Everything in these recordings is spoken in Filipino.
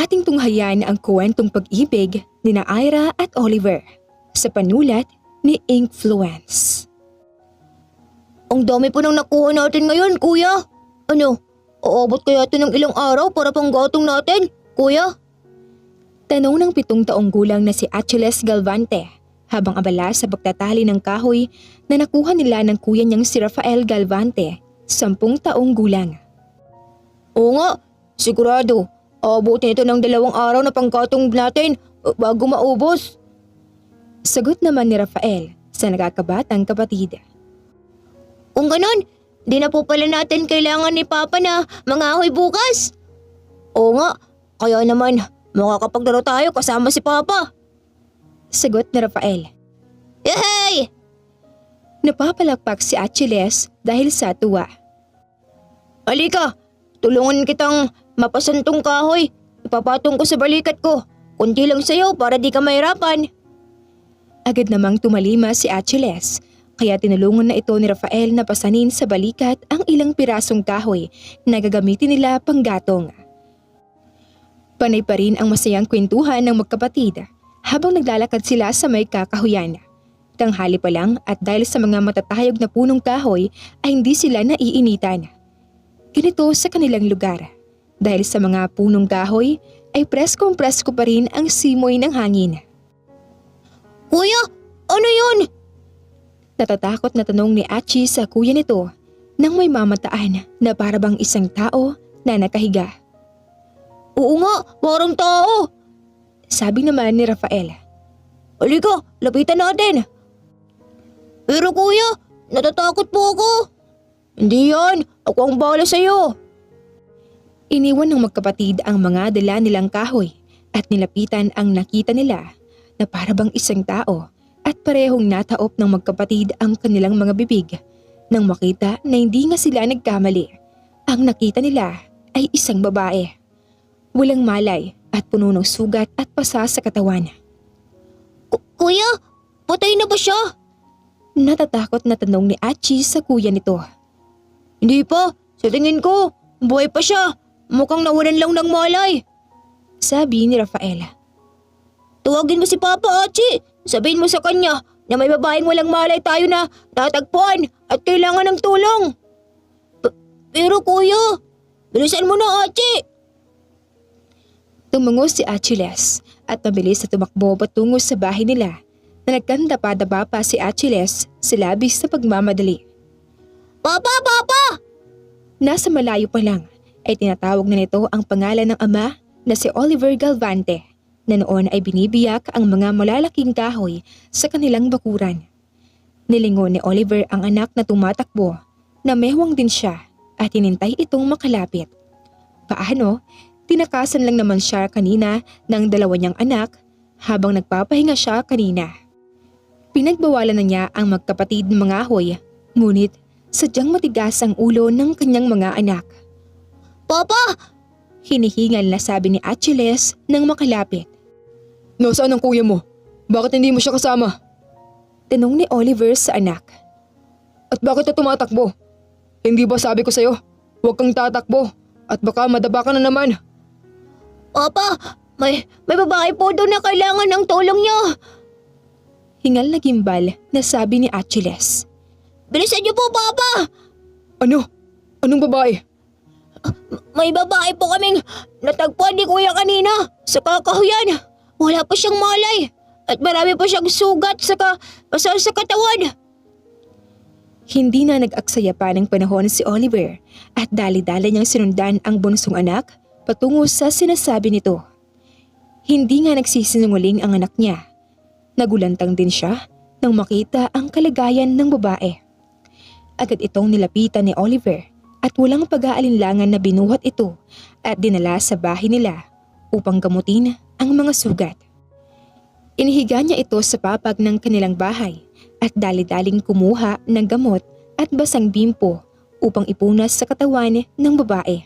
Ating tunghayan ang kwentong pag-ibig ni na Ira at Oliver sa panulat ni Inkfluence. Ang dami po nang nakuha natin ngayon, kuya. Ano, aabot kaya ito ng ilang araw para panggatong natin, kuya? Tanong ng 7 taong gulang na si Achilles Galvante habang abala sa pagtatali ng kahoy na nakuha nila ng kuya niyang si Rafael Galvante, 10 taong gulang. Oo nga, sigurado. Aabutin ito ng 2 araw na panggatong natin bago maubos. Sagot naman ni Rafael sa nakakabatang kapatid. Kung ganon, di na po pala natin kailangan ni Papa na mangahoy bukas. Oo nga, kaya naman makakapaglaro tayo kasama si Papa. Sagot ni Rafael. Yehey! Napapalakpak si Achilles dahil sa tuwa. Halika, tulungan kitang mapasan tong kahoy. Ipapatong ko sa balikat ko. Kunti lang sa'yo para di ka mahirapan. Agad namang tumalima si Achilles, kaya tinulungan na ito ni Rafael na pasanin sa balikat ang ilang pirasong kahoy na gagamitin nila panggatong. Panay pa rin ang masayang kwentuhan ng magkapatid habang naglalakad sila sa may kakahuyan. Tanghali pa lang at dahil sa mga matatahog na punong kahoy ay hindi sila naiinitan. Ganito sa kanilang lugar. Dahil sa mga punong kahoy ay preskong-presko pa rin ang simoy ng hangin. Kuya, ano yun? Natatakot na tanong ni Achi sa kuya nito nang may mamataan na parabang isang tao na nakahiga. Oo nga, parang tao. Sabi naman ni Rafael. Halika, lapitan natin. Pero kuya, natatakot po ako. Hindi yan, ako ang bahala sa'yo. Iniwan ng magkapatid ang mga dala nilang kahoy at nilapitan ang nakita nila na parabang isang tao at parehong nataop ng magkapatid ang kanilang mga bibig nang makita na hindi nga sila nagkamali. Ang nakita nila ay isang babae. Walang malay at puno ng sugat at pasa sa katawan. Kuya, patay na ba siya? Natatakot na tanong ni Achi sa kuya nito. Hindi pa, sa tingin ko, buhay pa siya. Mukhang nawalan lang ng malay. Sabi ni Rafael. Tuwagin mo si Papa, Achi. Sabihin mo sa kanya na may babaeng walang malay tayo na natagpuan at kailangan ng tulong. Pero kuya, bilisan mo na, Achi. Tumungo si Achilles at mabilis na tumakbo patungo sa bahay nila na nagkandapa-dapa pa si Achilles sa labis na pagmamadali. Papa, Papa! Nasa malayo pa lang ay tinatawag na nito ang pangalan ng ama na si Oliver Galvante na noon ay binibiyak ang mga malalaking kahoy sa kanilang bakuran. Nilingon ni Oliver ang anak na tumatakbo na mewang din siya at hinintay itong makalapit. Paano? Tinakasan lang naman siya kanina ng 2 niyang anak habang nagpapahinga siya kanina. Pinagbawalan na niya ang magkapatid ng mga ahoy, ngunit sadyang matigas ang ulo ng kanyang mga anak. Papa! Hinihingal na sabi ni Achilles nang makalapit. Nasaan ang kuya mo? Bakit hindi mo siya kasama? Tanong ni Oliver sa anak. At bakit na tumatakbo? Hindi ba sabi ko sa'yo, huwag kang tatakbo at baka madaba ka na naman. Papa, may babae po doon na kailangan ng tulong niyo. Hingal na gimbal na sabi ni Achilles. Bilisan niyo po, Papa! Ano? Anong babae? May babae po kaming natagpuan ni Kuya kanina sa kakahuyan. Wala pa siyang malay at marami pa siyang sugat saka pasal sa katawan. Hindi na nag-aksaya pa ng panahon si Oliver at dali-dali niyang sinundan ang bunsong anak patungo sa sinasabi nito. Hindi nga nagsisinungaling ang anak niya. Nagulantang din siya nang makita ang kalagayan ng babae. Agad itong nilapitan ni Oliver at walang pag-aalinlangan na binuhat ito at dinala sa bahay nila upang gamutin ang mga sugat. Inihiga niya ito sa papag ng kanilang bahay at dali-daling kumuha ng gamot at basang bimpo upang ipunas sa katawan ng babae.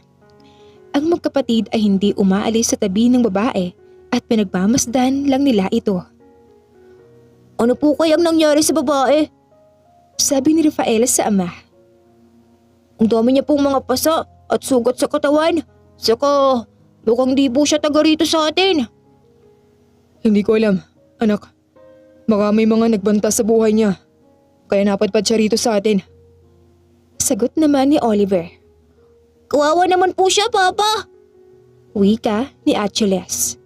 Ang magkapatid ay hindi umaalis sa tabi ng babae at pinagmamasdan lang nila ito. Ano po kayang nangyari sa babae? Sabi ni Rafael sa ama. Ang dami niya pong mga pasa at sugat sa katawan. Saka Mukhang di po siya taga rito sa atin. Hindi ko alam, anak. Baka may mga nagbanta sa buhay niya. Kaya napadpad siya rito sa atin. Sagot naman ni Oliver. Kawawa naman po siya, Papa. Wika ni Achilles.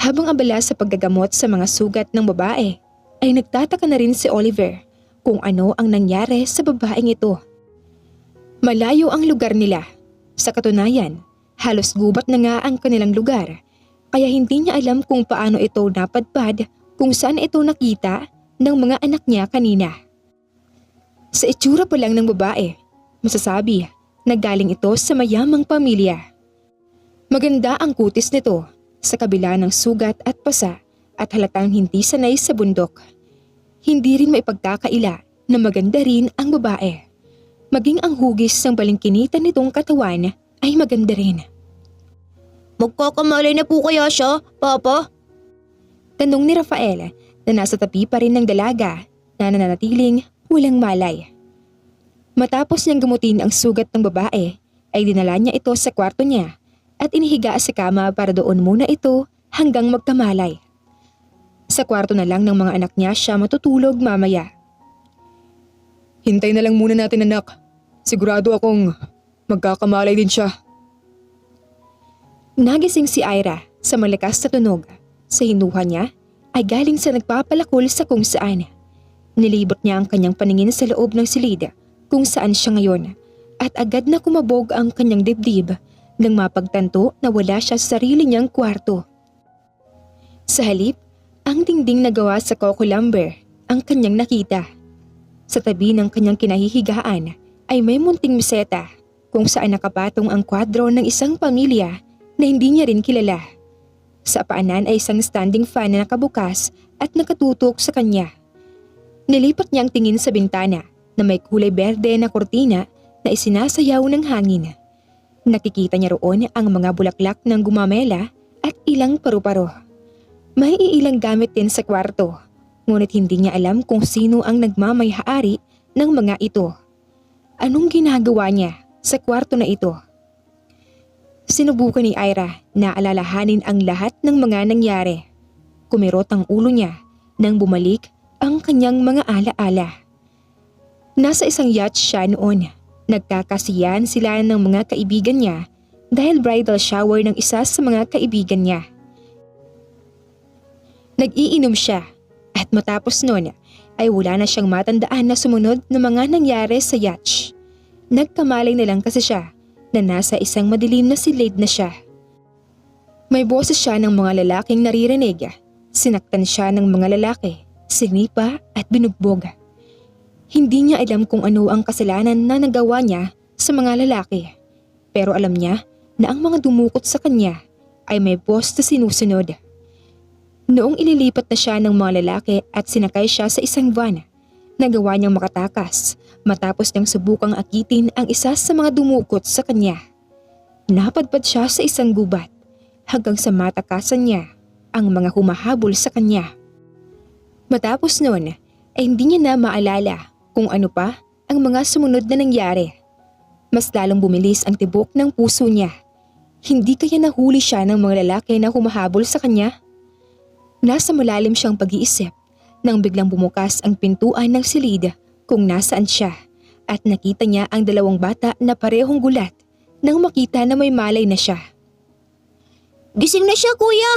Habang abala sa paggagamot sa mga sugat ng babae, ay nagtataka na rin si Oliver kung ano ang nangyari sa babaeng ito. Malayo ang lugar nila. Sa katunayan, halos gubat na nga ang kanilang lugar, kaya hindi niya alam kung paano ito napadpad kung saan ito nakita ng mga anak niya kanina. Sa itsura pa lang ng babae, masasabi na galing ito sa mayamang pamilya. Maganda ang kutis nito sa kabila ng sugat at pasa at halatang hindi sanay sa bundok. Hindi rin maipagkakaila na maganda rin ang babae. Maging ang hugis ng balingkinitan nitong katawan ay maganda rin. Magkakamalay na po kaya siya, Papa? Tanong ni Rafael na nasa tabi pa rin ng dalaga na nananatiling walang malay. Matapos niyang gamutin ang sugat ng babae, ay dinala niya ito sa kwarto niya at inihiga sa kama para doon muna ito hanggang magkamalay. Sa kwarto na lang ng mga anak niya siya matutulog mamaya. Hintay na lang muna natin, anak. Sigurado akong magkakamalay din siya. Nagising si Ira sa malakas na tunog. Sa hinuha niya ay galing sa nagpapalakol sa kung saan. Nilibot niya ang kanyang paningin sa loob ng silid kung saan siya ngayon at agad na kumabog ang kanyang dibdib nang mapagtanto na wala siya sa sarili niyang kwarto. Sa halip, ang dingding na gawa sa coco lumber ang kanyang nakita. Sa tabi ng kanyang kinahihigaan ay may munting meseta kung saan nakapatong ang kwadro ng isang pamilya na hindi niya rin kilala. Sa paanan ay isang standing fan na nakabukas at nakatutok sa kanya. Nilipat niya ang tingin sa bintana na may kulay berde na kortina na isinasayaw ng hangin. Nakikita niya roon ang mga bulaklak ng gumamela at ilang paru-paro. May iilang gamit din sa kwarto, ngunit hindi niya alam kung sino ang nagmamayari ng mga ito. Anong ginagawa niya sa kwarto na ito? Sinubukan ni Ira na alalahanin ang lahat ng mga nangyari. Kumirot ang ulo niya nang bumalik ang kanyang mga alaala. Nasa isang yacht siya noon. Nagkakasiyahan sila ng mga kaibigan niya dahil bridal shower ng isa sa mga kaibigan niya. Nag-iinom siya at matapos noon ay wala na siyang matandaan na sumunod na mga nangyari sa yacht. Nagkamalay na lang kasi siya na nasa isang madilim na silid na siya. May boses siya ng mga lalaking naririnig. Sinaktan siya ng mga lalaki, sinipa at binugbog. Hindi niya alam kung ano ang kasalanan na nagawa niya sa mga lalaki. Pero alam niya na ang mga dumukot sa kanya ay may boss na sinusunod. Noong ililipat na siya ng mga lalaki at sinakay siya sa isang van, nagawa niyang makatakas matapos niyang subukang akitin ang isa sa mga dumukot sa kanya. Napadpad siya sa isang gubat hanggang sa matakasan niya ang mga humahabol sa kanya. Matapos noon ay hindi niya na maalala kung ano pa ang mga sumunod na nangyari. Mas lalong bumilis ang tibok ng puso niya. Hindi kaya nahuli siya ng mga lalaki na humahabol sa kanya? Nasa malalim siyang pag-iisip nang biglang bumukas ang pintuan ng silid kung nasaan siya at nakita niya ang dalawang bata na parehong gulat nang makita na may malay na siya. Gising na siya, kuya!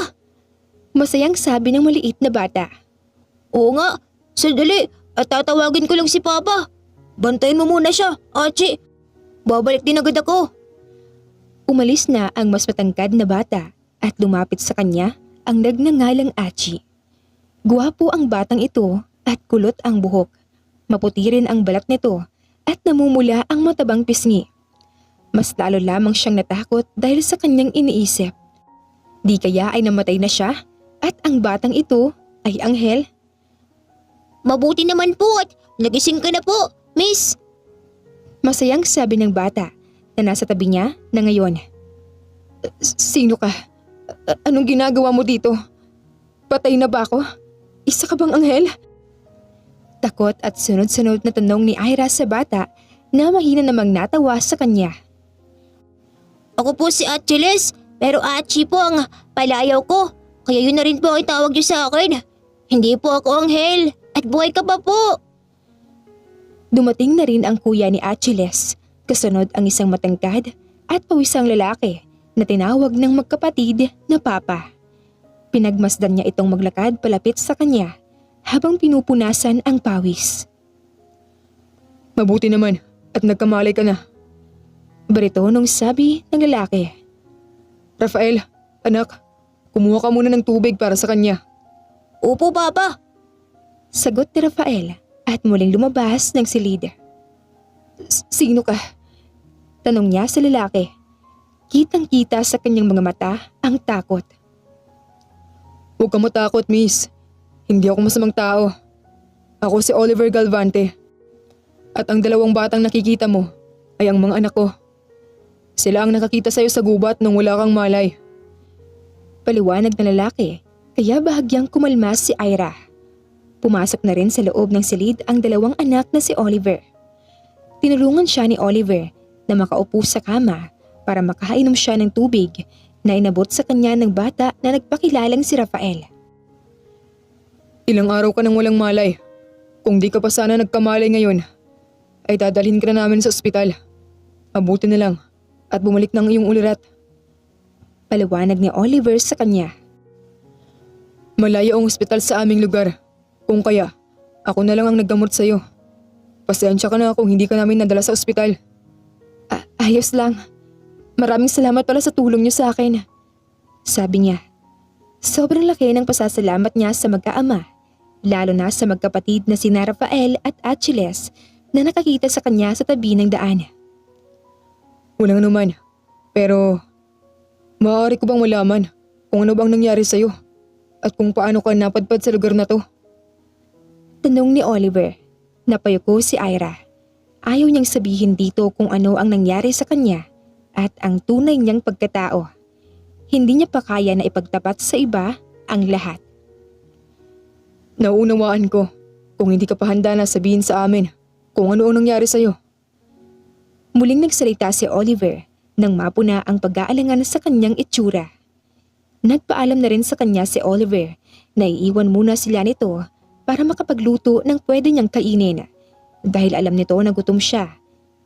Masayang sabi ng maliit na bata. Oo nga, sandali at tatawagin ko lang si Papa. Bantayin mo muna siya, Achi. Babalik din agad ako. Umalis na ang mas matangkad na bata at lumapit sa kanya ang nagngangalang Achi. Guwapo ang batang ito at kulot ang buhok. Maputi rin ang balat nito at namumula ang matabang pisngi. Mas lalo lamang siyang natakot dahil sa kanyang iniisip. Di kaya ay namatay na siya at ang batang ito ay anghel? Mabuti naman po at nagising ka na po, miss. Masayang sabi ng bata na nasa tabi niya na ngayon. Sino ka? Anong ginagawa mo dito? Patay na ba ako? Isa ka bang anghel? Takot at sunod-sunod na tanong ni Ira sa bata na mahina namang natawa sa kanya. Ako po si Achilles, Pero Achi po ang palayaw ko. Kaya yun na rin po ang itawag niyo sa akin. Hindi po ako anghel at buhay ka pa po. Dumating na rin ang kuya ni Achilles, kasunod ang isang matangkad at pawisang lalaki na tinawag ng magkapatid na Papa. Pinagmasdan niya itong maglakad palapit sa kanya habang pinupunasan ang pawis. Mabuti naman at nagkamalay ka na. Barito nung sabi ng lalaki. Rafael, anak, kumuha ka muna ng tubig para sa kanya. Opo, Papa. Sagot ni Rafael at muling lumabas ng silid. Sino ka? Tanong niya sa lalaki. Kitang-kita sa kanyang mga mata ang takot. Huwag ka matakot, miss. Hindi ako masamang tao. Ako si Oliver Galvante. At ang dalawang batang nakikita mo ay ang mga anak ko. Sila ang nakakita sa'yo sa gubat nung wala kang malay. Paliwanag ng lalaki, kaya bahagyang kumalma si Ira. Pumasok na rin sa loob ng silid ang dalawang anak na si Oliver. Tinulungan siya ni Oliver na makaupo sa kama para makainom siya ng tubig na inabot sa kanya ng bata na nagpakilalang si Rafael. Ilang araw ka nang walang malay. Kung di ka pa sana nagkamalay ngayon, ay dadalhin ka na namin sa ospital. Mabuti na lang at bumalik ng iyong ulirat. Paliwanag ni Oliver sa kanya. Malayo ang ospital sa aming lugar. Kung kaya, ako na lang ang naggamot sa'yo. Pasensya ka na kung hindi ka namin nadala sa ospital. Ayos lang. Maraming salamat pala sa tulong niyo sa akin. Sabi niya. Sobrang laki ng pasasalamat niya sa magkaama, lalo na sa magkapatid na sina Rafael at Achilles na nakakita sa kanya sa tabi ng daan. Walang anuman. Pero, maaari ko bang malaman kung ano bang nangyari sa'yo at kung paano ka napadpad sa lugar na to? Tanong ni Oliver. Napayuko si Ira. Ayaw niyang sabihin dito kung ano ang nangyari sa kanya at ang tunay niyang pagkatao. Hindi niya pa kaya na ipagtapat sa iba ang lahat. Nauunawaan ko kung hindi ka pa handa na sabihin sa amin kung ano ang nangyari sa'yo. Muling nagsalita si Oliver nang mapuna ang pag-aalangan sa kanyang itsura. Nagpaalam na rin sa kanya si Oliver na iiwan muna sila nito para makapagluto ng pwede niyang kainin dahil alam nito na gutom siya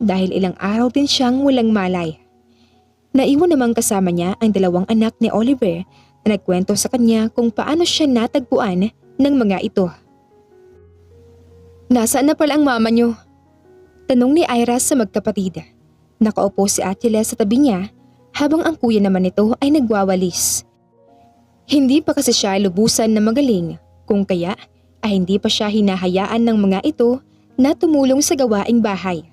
dahil ilang araw din siyang walang malay. Naiwan namang kasama niya ang dalawang anak ni Oliver na nagkwento sa kanya kung paano siya natagpuan ng mga ito. Nasaan na pala ang mama niyo? Tanong ni Ira sa magkapatid. Nakaupo si Achilles sa tabi niya habang ang kuya naman nito ay nagwawalis. Hindi pa kasi siya lubusan na magaling kung kaya ay hindi pa siya hinahayaan ng mga ito na tumulong sa gawaing bahay.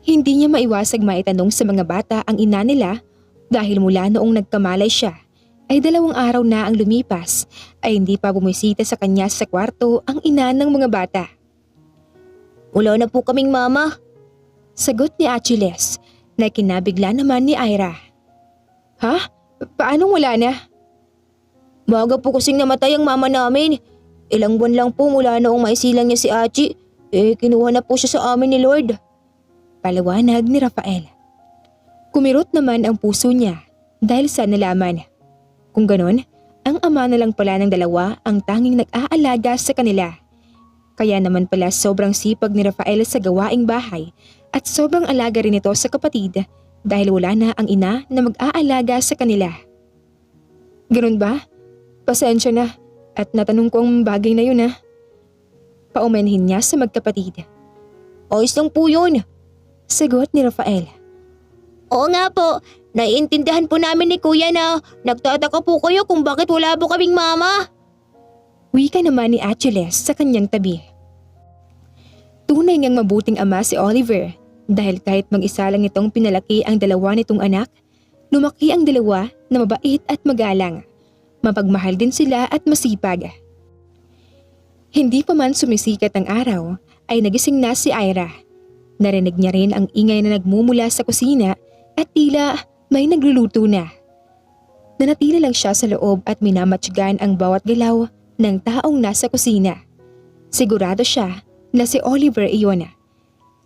Hindi niya maiwasag maitanong sa mga bata ang ina nila dahil mula noong nagkamalay siya ay 2 araw na ang lumipas ay hindi pa bumisita sa kanya sa kwarto ang ina ng mga bata. Wala na po kaming mama. Sagot ni Achilles na kinabigla naman ni Ira. Ha? Paanong wala na? Maaga po kasing namatay ang mama namin. Ilang buwan lang po mula noong maisilang niya si Achi. Kinuha na po siya sa amin ni Lord. Paliwanag ni Rafael. Kumirot naman ang puso niya dahil sa nalaman. Kung ganon, ang ama na lang pala ng dalawa ang tanging nag-aalaga sa kanila. Kaya naman pala sobrang sipag ni Rafael sa gawaing bahay at sobrang alaga rin ito sa kapatid dahil wala na ang ina na mag-aalaga sa kanila. Ganon ba? Pasensya na at natanong ko ang bagay na yun ha. Paumanhin niya sa magkapatid. Ayos lang po yun. Sagot ni Rafael. Oo nga po, naiintindihan po namin ni Kuya na nagtataka po kayo kung bakit wala po kaming mama. Wika naman ni Achilles sa kanyang tabi. Tunay ngang mabuting ama si Oliver dahil kahit mag-isa lang itong pinalaki ang 2 nitong anak, lumaki ang 2 na mabait at magalang. Mapagmahal din sila at masipag. Hindi pa man sumisikat ang araw ay nagising na si Ira. Narinig niya rin ang ingay na nagmumula sa kusina at tila may nagluluto na. Nanatili lang siya sa loob at minamatsyagan ang bawat galaw ng taong nasa kusina. Sigurado siya na si Oliver iyon.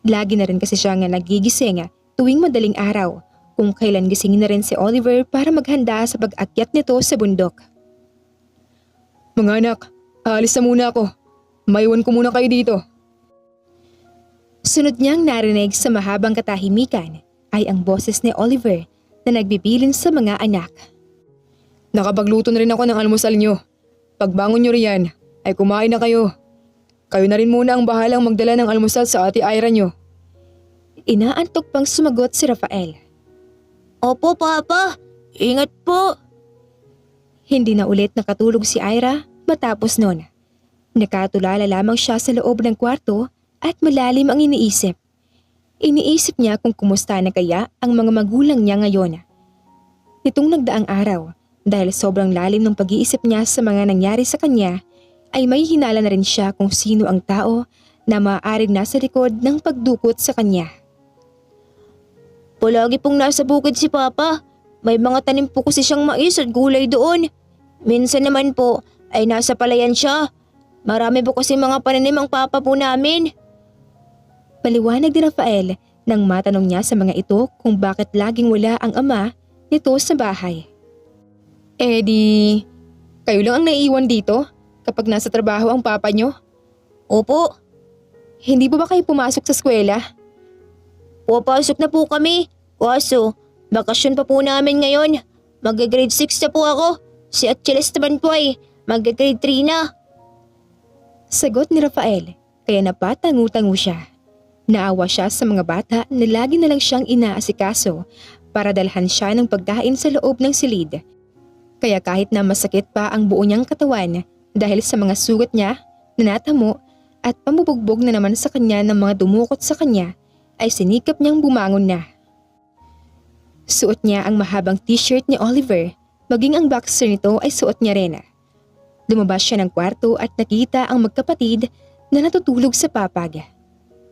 Lagi na rin kasi siya nga nagigising tuwing madaling araw kung kailan gisingin na rin si Oliver para maghanda sa pag-akyat nito sa bundok. Mga anak, aalis na muna ako. Maiwan ko muna kayo dito. Sunod niyang narinig sa mahabang katahimikan ay ang boses ni Oliver na nagbibilin sa mga anak. Nakapagluto na rin ako ng almusal nyo. Pagbangon nyo riyan, ay kumain na kayo. Kayo na rin muna ang bahalang magdala ng almusal sa ate Ira nyo. Inaantok pang sumagot si Rafael. Opo, Papa. Ingat po. Hindi na ulit nakatulog si Ira matapos nun. Nakatulala lamang siya sa loob ng kwarto at malalim ang iniisip. Iniisip niya kung kumusta na kaya ang mga magulang niya ngayon. Nitong nagdaang araw, dahil sobrang lalim ng pag-iisip niya sa mga nangyari sa kanya, ay may hinala na rin siya kung sino ang tao na maaaring nasa likod ng pagdukot sa kanya. Palagi pong nasa bukid si Papa. May mga tanim po kasi siyang mais at gulay doon. Minsan naman po ay nasa palayan siya. Marami po kasi mga pananim ang papa po namin. Paliwanag ni Rafael nang matanong niya sa mga ito kung bakit laging wala ang ama nito sa bahay. Eh di, kayo lang ang naiiwan dito kapag nasa trabaho ang papa nyo? Opo, Hindi po ba kayo pumasok sa eskwela? pupasok na po kami. Kaso, bakasyon pa po namin ngayon. Mag-grade 6 na po ako. Si Achilles naman po ay mag-grade 3 na. Sagot ni Rafael, kaya napatangu-tangu siya. Naawa siya sa mga bata na lagi na lang siyang inaasikaso para dalhan siya ng pagkain sa loob ng silid. Kaya kahit na masakit pa ang buo niyang katawan dahil sa mga sugat niya, nanatamo at pamubugbog na naman sa kanya ng mga dumukot sa kanya, ay sinikap niyang bumangon na. Suot niya ang mahabang t-shirt ni Oliver, maging ang boxer nito ay suot niya rin. Lumabas siya ng kwarto at nakita ang magkapatid na natutulog sa papag.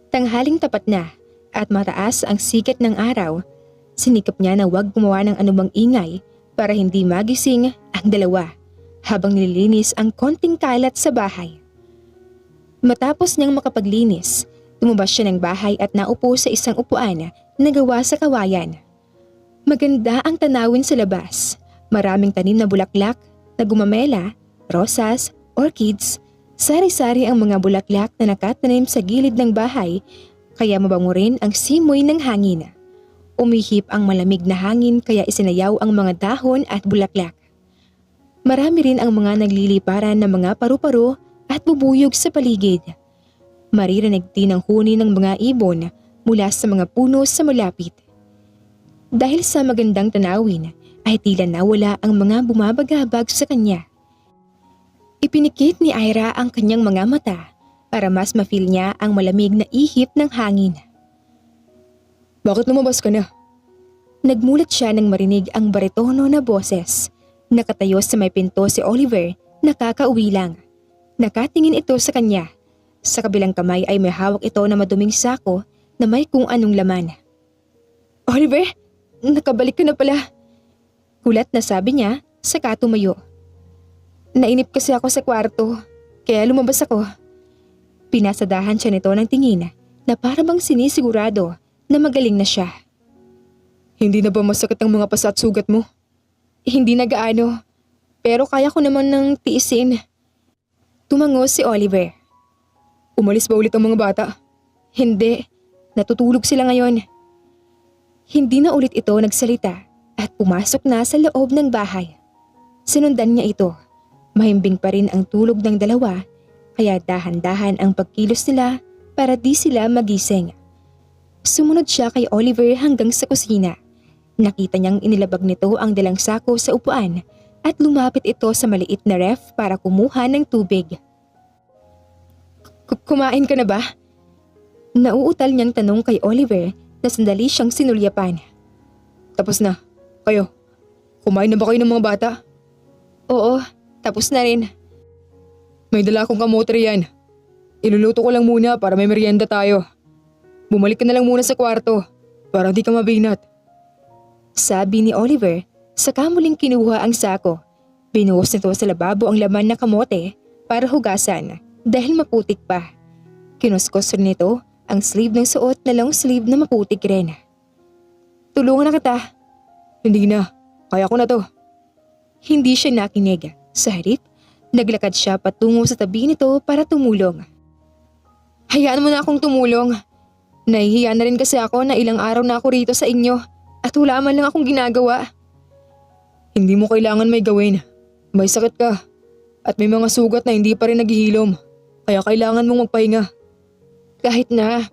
Tanghaling tapat na at mataas ang sikat ng araw, sinikap niya na huwag gumawa ng anumang ingay para hindi magising ang dalawa habang nililinis ang konting kalat sa bahay. Matapos niyang makapaglinis, lumabas siya ng bahay at naupo sa isang upuan na gawa sa kawayan. Maganda ang tanawin sa labas. Maraming tanim na bulaklak na gumamela, rosas, orchids, sari-sari ang mga bulaklak na nakatanim sa gilid ng bahay kaya mabango rin ang simoy ng hangin. Umihip ang malamig na hangin kaya isinayaw ang mga dahon at bulaklak. Marami rin ang mga nagliliparan ng mga paru-paro at bubuyog sa paligid. Maririnig din ang huni ng mga ibon mula sa mga puno sa malapit. Dahil sa magandang tanawin ay tila nawala ang mga bumabagabag sa kanya. Ipinikit ni Ira ang kanyang mga mata para mas ma-feel niya ang malamig na ihip ng hangin. Bakit lumabas ka na? Nagmulat siya nang marinig ang baritono na boses. Nakatayo sa may pinto si Oliver, nakakauwi lang. Nakatingin ito sa kanya. Sa kabilang kamay ay may hawak ito na maduming sako na may kung anong laman. Oliver, nakabalik ka na pala. Kulat na sabi niya, saka tumayo. Nainip kasi ako sa kwarto, kaya lumabas ako. Pinasadahan siya nito ng tingin na para bang sinisigurado na magaling na siya. Hindi na ba masakit ang mga pasa at sugat mo? Hindi na gaano, pero kaya ko naman ng tiisin. Tumango si Oliver. Umalis ba ulit ang mga bata? Hindi, natutulog sila ngayon. Hindi na ulit ito nagsalita at pumasok na sa loob ng bahay. Sinundan niya ito. Mahimbing pa rin ang tulog ng dalawa kaya dahan-dahan ang pagkilos nila para di sila magising. Sumunod siya kay Oliver hanggang sa kusina. Nakita niyang inilabag nito ang dalang sako sa upuan at lumapit ito sa maliit na ref para kumuha ng tubig. Kumain ka na ba? Nauutal niyang tanong kay Oliver na sandali siyang sinulyapan. Tapos na. Kayo, kumain na ba kayo ng mga bata? Oo, tapos na rin. May dala akong kamote riyan. Iluluto ko lang muna para may merienda tayo. Bumalik ka na lang muna sa kwarto para di ka mabinat. Sabi ni Oliver, saka muling kinuha ang sako. Binuhos nito sa lababo ang laman ng kamote para hugasan dahil maputik pa. Kinuskos rin nito ang sleeve ng suot na long sleeve na maputik rin. Tulungan na kita, Hindi na. Kaya ko na to. Hindi siya nakinig. Sa halip, naglakad siya patungo sa tabi nito para tumulong. Hayaan mo na akong tumulong. Nahihiya na rin kasi ako na ilang araw na ako rito sa inyo at wala man lang akong ginagawa. Hindi mo kailangan may gawin. May sakit ka. At may mga sugat na hindi pa rin naghihilom. Kaya kailangan mong magpahinga. Kahit na,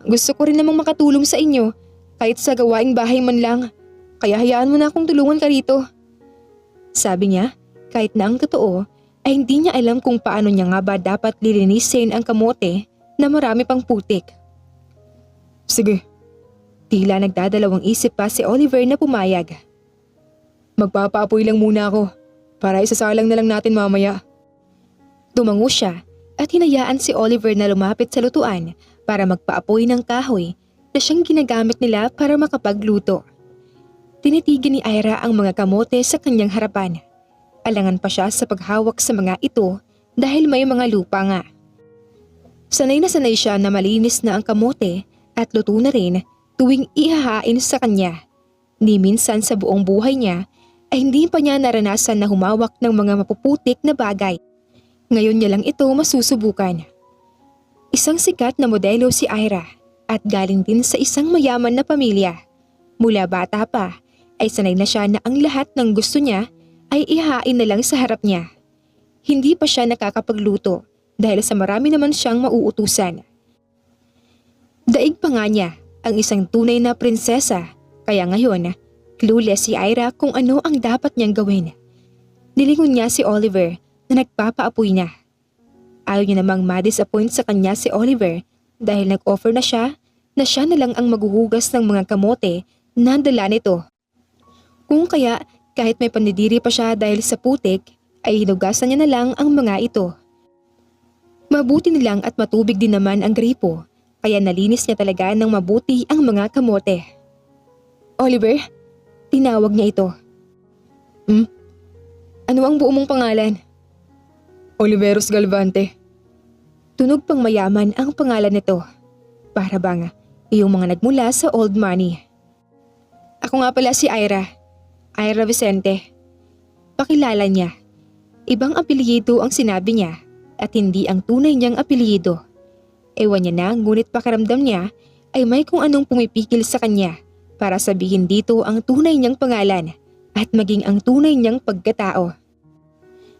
gusto ko rin namang makatulong sa inyo kahit sa gawaing bahay man lang. Kaya hayaan mo na akong tulungan ka rito. Sabi niya, kahit na ang totoo ay hindi niya alam kung paano niya nga ba dapat lilinisin ang kamote na marami pang putik. Sige. Tila nagdadalawang isip pa si Oliver na pumayag. Magpapaapoy lang muna ako para isasalang na lang natin mamaya. Tumango siya at hinayaan si Oliver na lumapit sa lutuan para magpaapoy ng kahoy na siyang ginagamit nila para makapagluto. Tinitigan ni Ira ang mga kamote sa kanyang harapan. Alangan pa siya sa paghawak sa mga ito dahil may mga lupa nga. Sanay na sanay siya na malinis na ang kamote at luto na rin tuwing ihahain sa kanya. Ni minsan sa buong buhay niya ay hindi pa niya naranasan na humawak ng mga mapuputik na bagay. Ngayon niya lang ito masusubukan. Isang sikat na modelo si Ira at galing din sa isang mayaman na pamilya. Mula bata pa ay sanay na siya na ang lahat ng gusto niya ay ihahain na lang sa harap niya. Hindi pa siya nakakapagluto dahil sa marami naman siyang mauutusan. Daig pa nga niya ang isang tunay na prinsesa kaya ngayon clueless si Ira kung ano ang dapat niyang gawin. Nilingon niya si Oliver na nagpapaapoy na. Ayaw niya namang ma-disappoint sa kanya si Oliver dahil nag-offer na siya na lang ang maghuhugas ng mga kamote na dala nito. Kung kaya kahit may pandidiri pa siya dahil sa putik ay hinugasan niya na lang ang mga ito. Mabuti nilang at matubig din naman ang gripo kaya nalinis niya talaga ng mabuti ang mga kamote. Oliver, tinawag niya ito. Ano ang buo mong pangalan? Oliveros Galvante. Tunog pang mayaman ang pangalan nito. Para bang iyong mga nagmula sa old money. Ako nga pala si Ira. Ira Vicente. Pakilala niya. Ibang apelyido ang sinabi niya at hindi ang tunay niyang apelyido. Ewan niya na ngunit pakiramdam niya ay may kung anong pumipikil sa kanya para sabihin dito ang tunay niyang pangalan at maging ang tunay niyang pagkatao.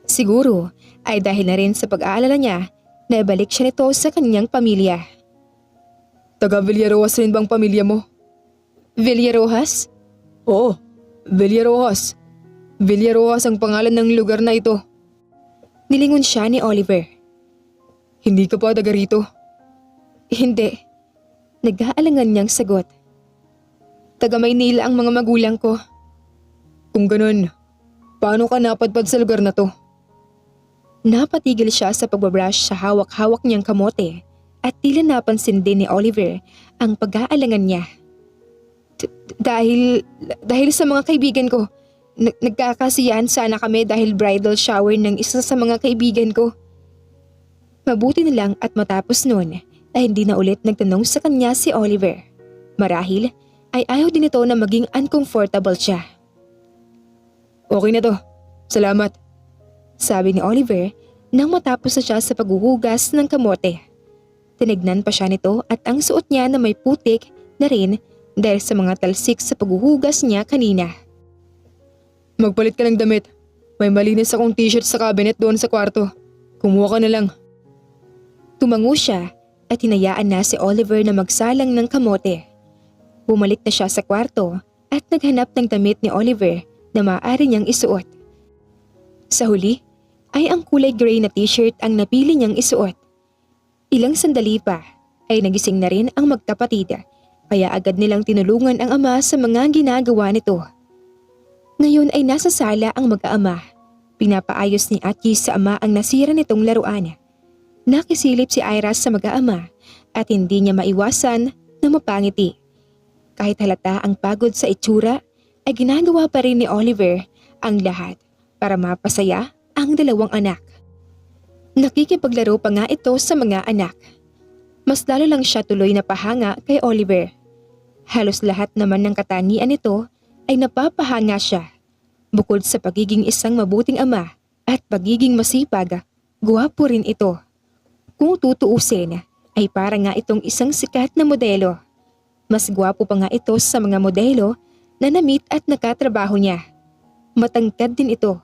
Siguro ay dahil na rin sa pag-aalala niya na ibalik siya nito sa kanyang pamilya. Taga Villarojas rin bang pamilya mo? Villarojas? Oo, Villarojas. Villarojas ang pangalan ng lugar na ito. Nilingon siya ni Oliver. Hindi ka pa taga rito? Hindi. Nag-aalangan niyang sagot. Taga Maynila ang mga magulang ko. Kung ganun, paano ka napadpad sa lugar na to? Napatigil siya sa pagbabrush sa hawak-hawak niyang kamote at tila napansin din ni Oliver ang pag-aalangan niya. Dahil sa mga kaibigan ko, nagkakasiyahan sana kami dahil bridal shower ng isa sa mga kaibigan ko. Mabuti na lang at matapos noon ay hindi na ulit nagtanong sa kanya si Oliver. Marahil ay ayaw din ito na maging uncomfortable siya. Okay na to. Salamat. Sabi ni Oliver nang matapos na siya sa paghuhugas ng kamote. Tinignan pa siya nito at ang suot niya na may putik na rin dahil sa mga talsik sa paghuhugas niya kanina. Magpalit ka ng damit. May malinis akong t-shirt sa cabinet doon sa kwarto. Kumuha ka na lang. Tumango siya at hinayaan na si Oliver na magsalang ng kamote. Bumalik na siya sa kwarto at naghanap ng damit ni Oliver na maaari niyang isuot. Sa huli ay ang kulay gray na t-shirt ang napili niyang isuot. Ilang sandali pa ay nagising na rin ang magkapatid kaya agad nilang tinulungan ang ama sa mga ginagawa nito. Ngayon ay nasa sala ang mag-aama. Pinapaayos ni Atki sa ama ang nasira nitong laruan. Nakisilip si Ira sa mag-aama at hindi niya maiwasan na mapangiti. Kahit halata ang pagod sa itsura ay ginagawa pa rin ni Oliver ang lahat para mapasaya ang dalawang anak. Nakikipaglaro pa nga ito sa mga anak. Mas lalo lang siya tuloy na pahanga kay Oliver. Halos lahat naman ng katangian nito ay napapahanga siya. Bukod sa pagiging isang mabuting ama at pagiging masipag, guwapo rin ito. Kung tutuusin, ay para nga itong isang sikat na modelo. Mas guwapo pa nga ito sa mga modelo na na-meet at nakatrabaho niya. Matangkad din ito,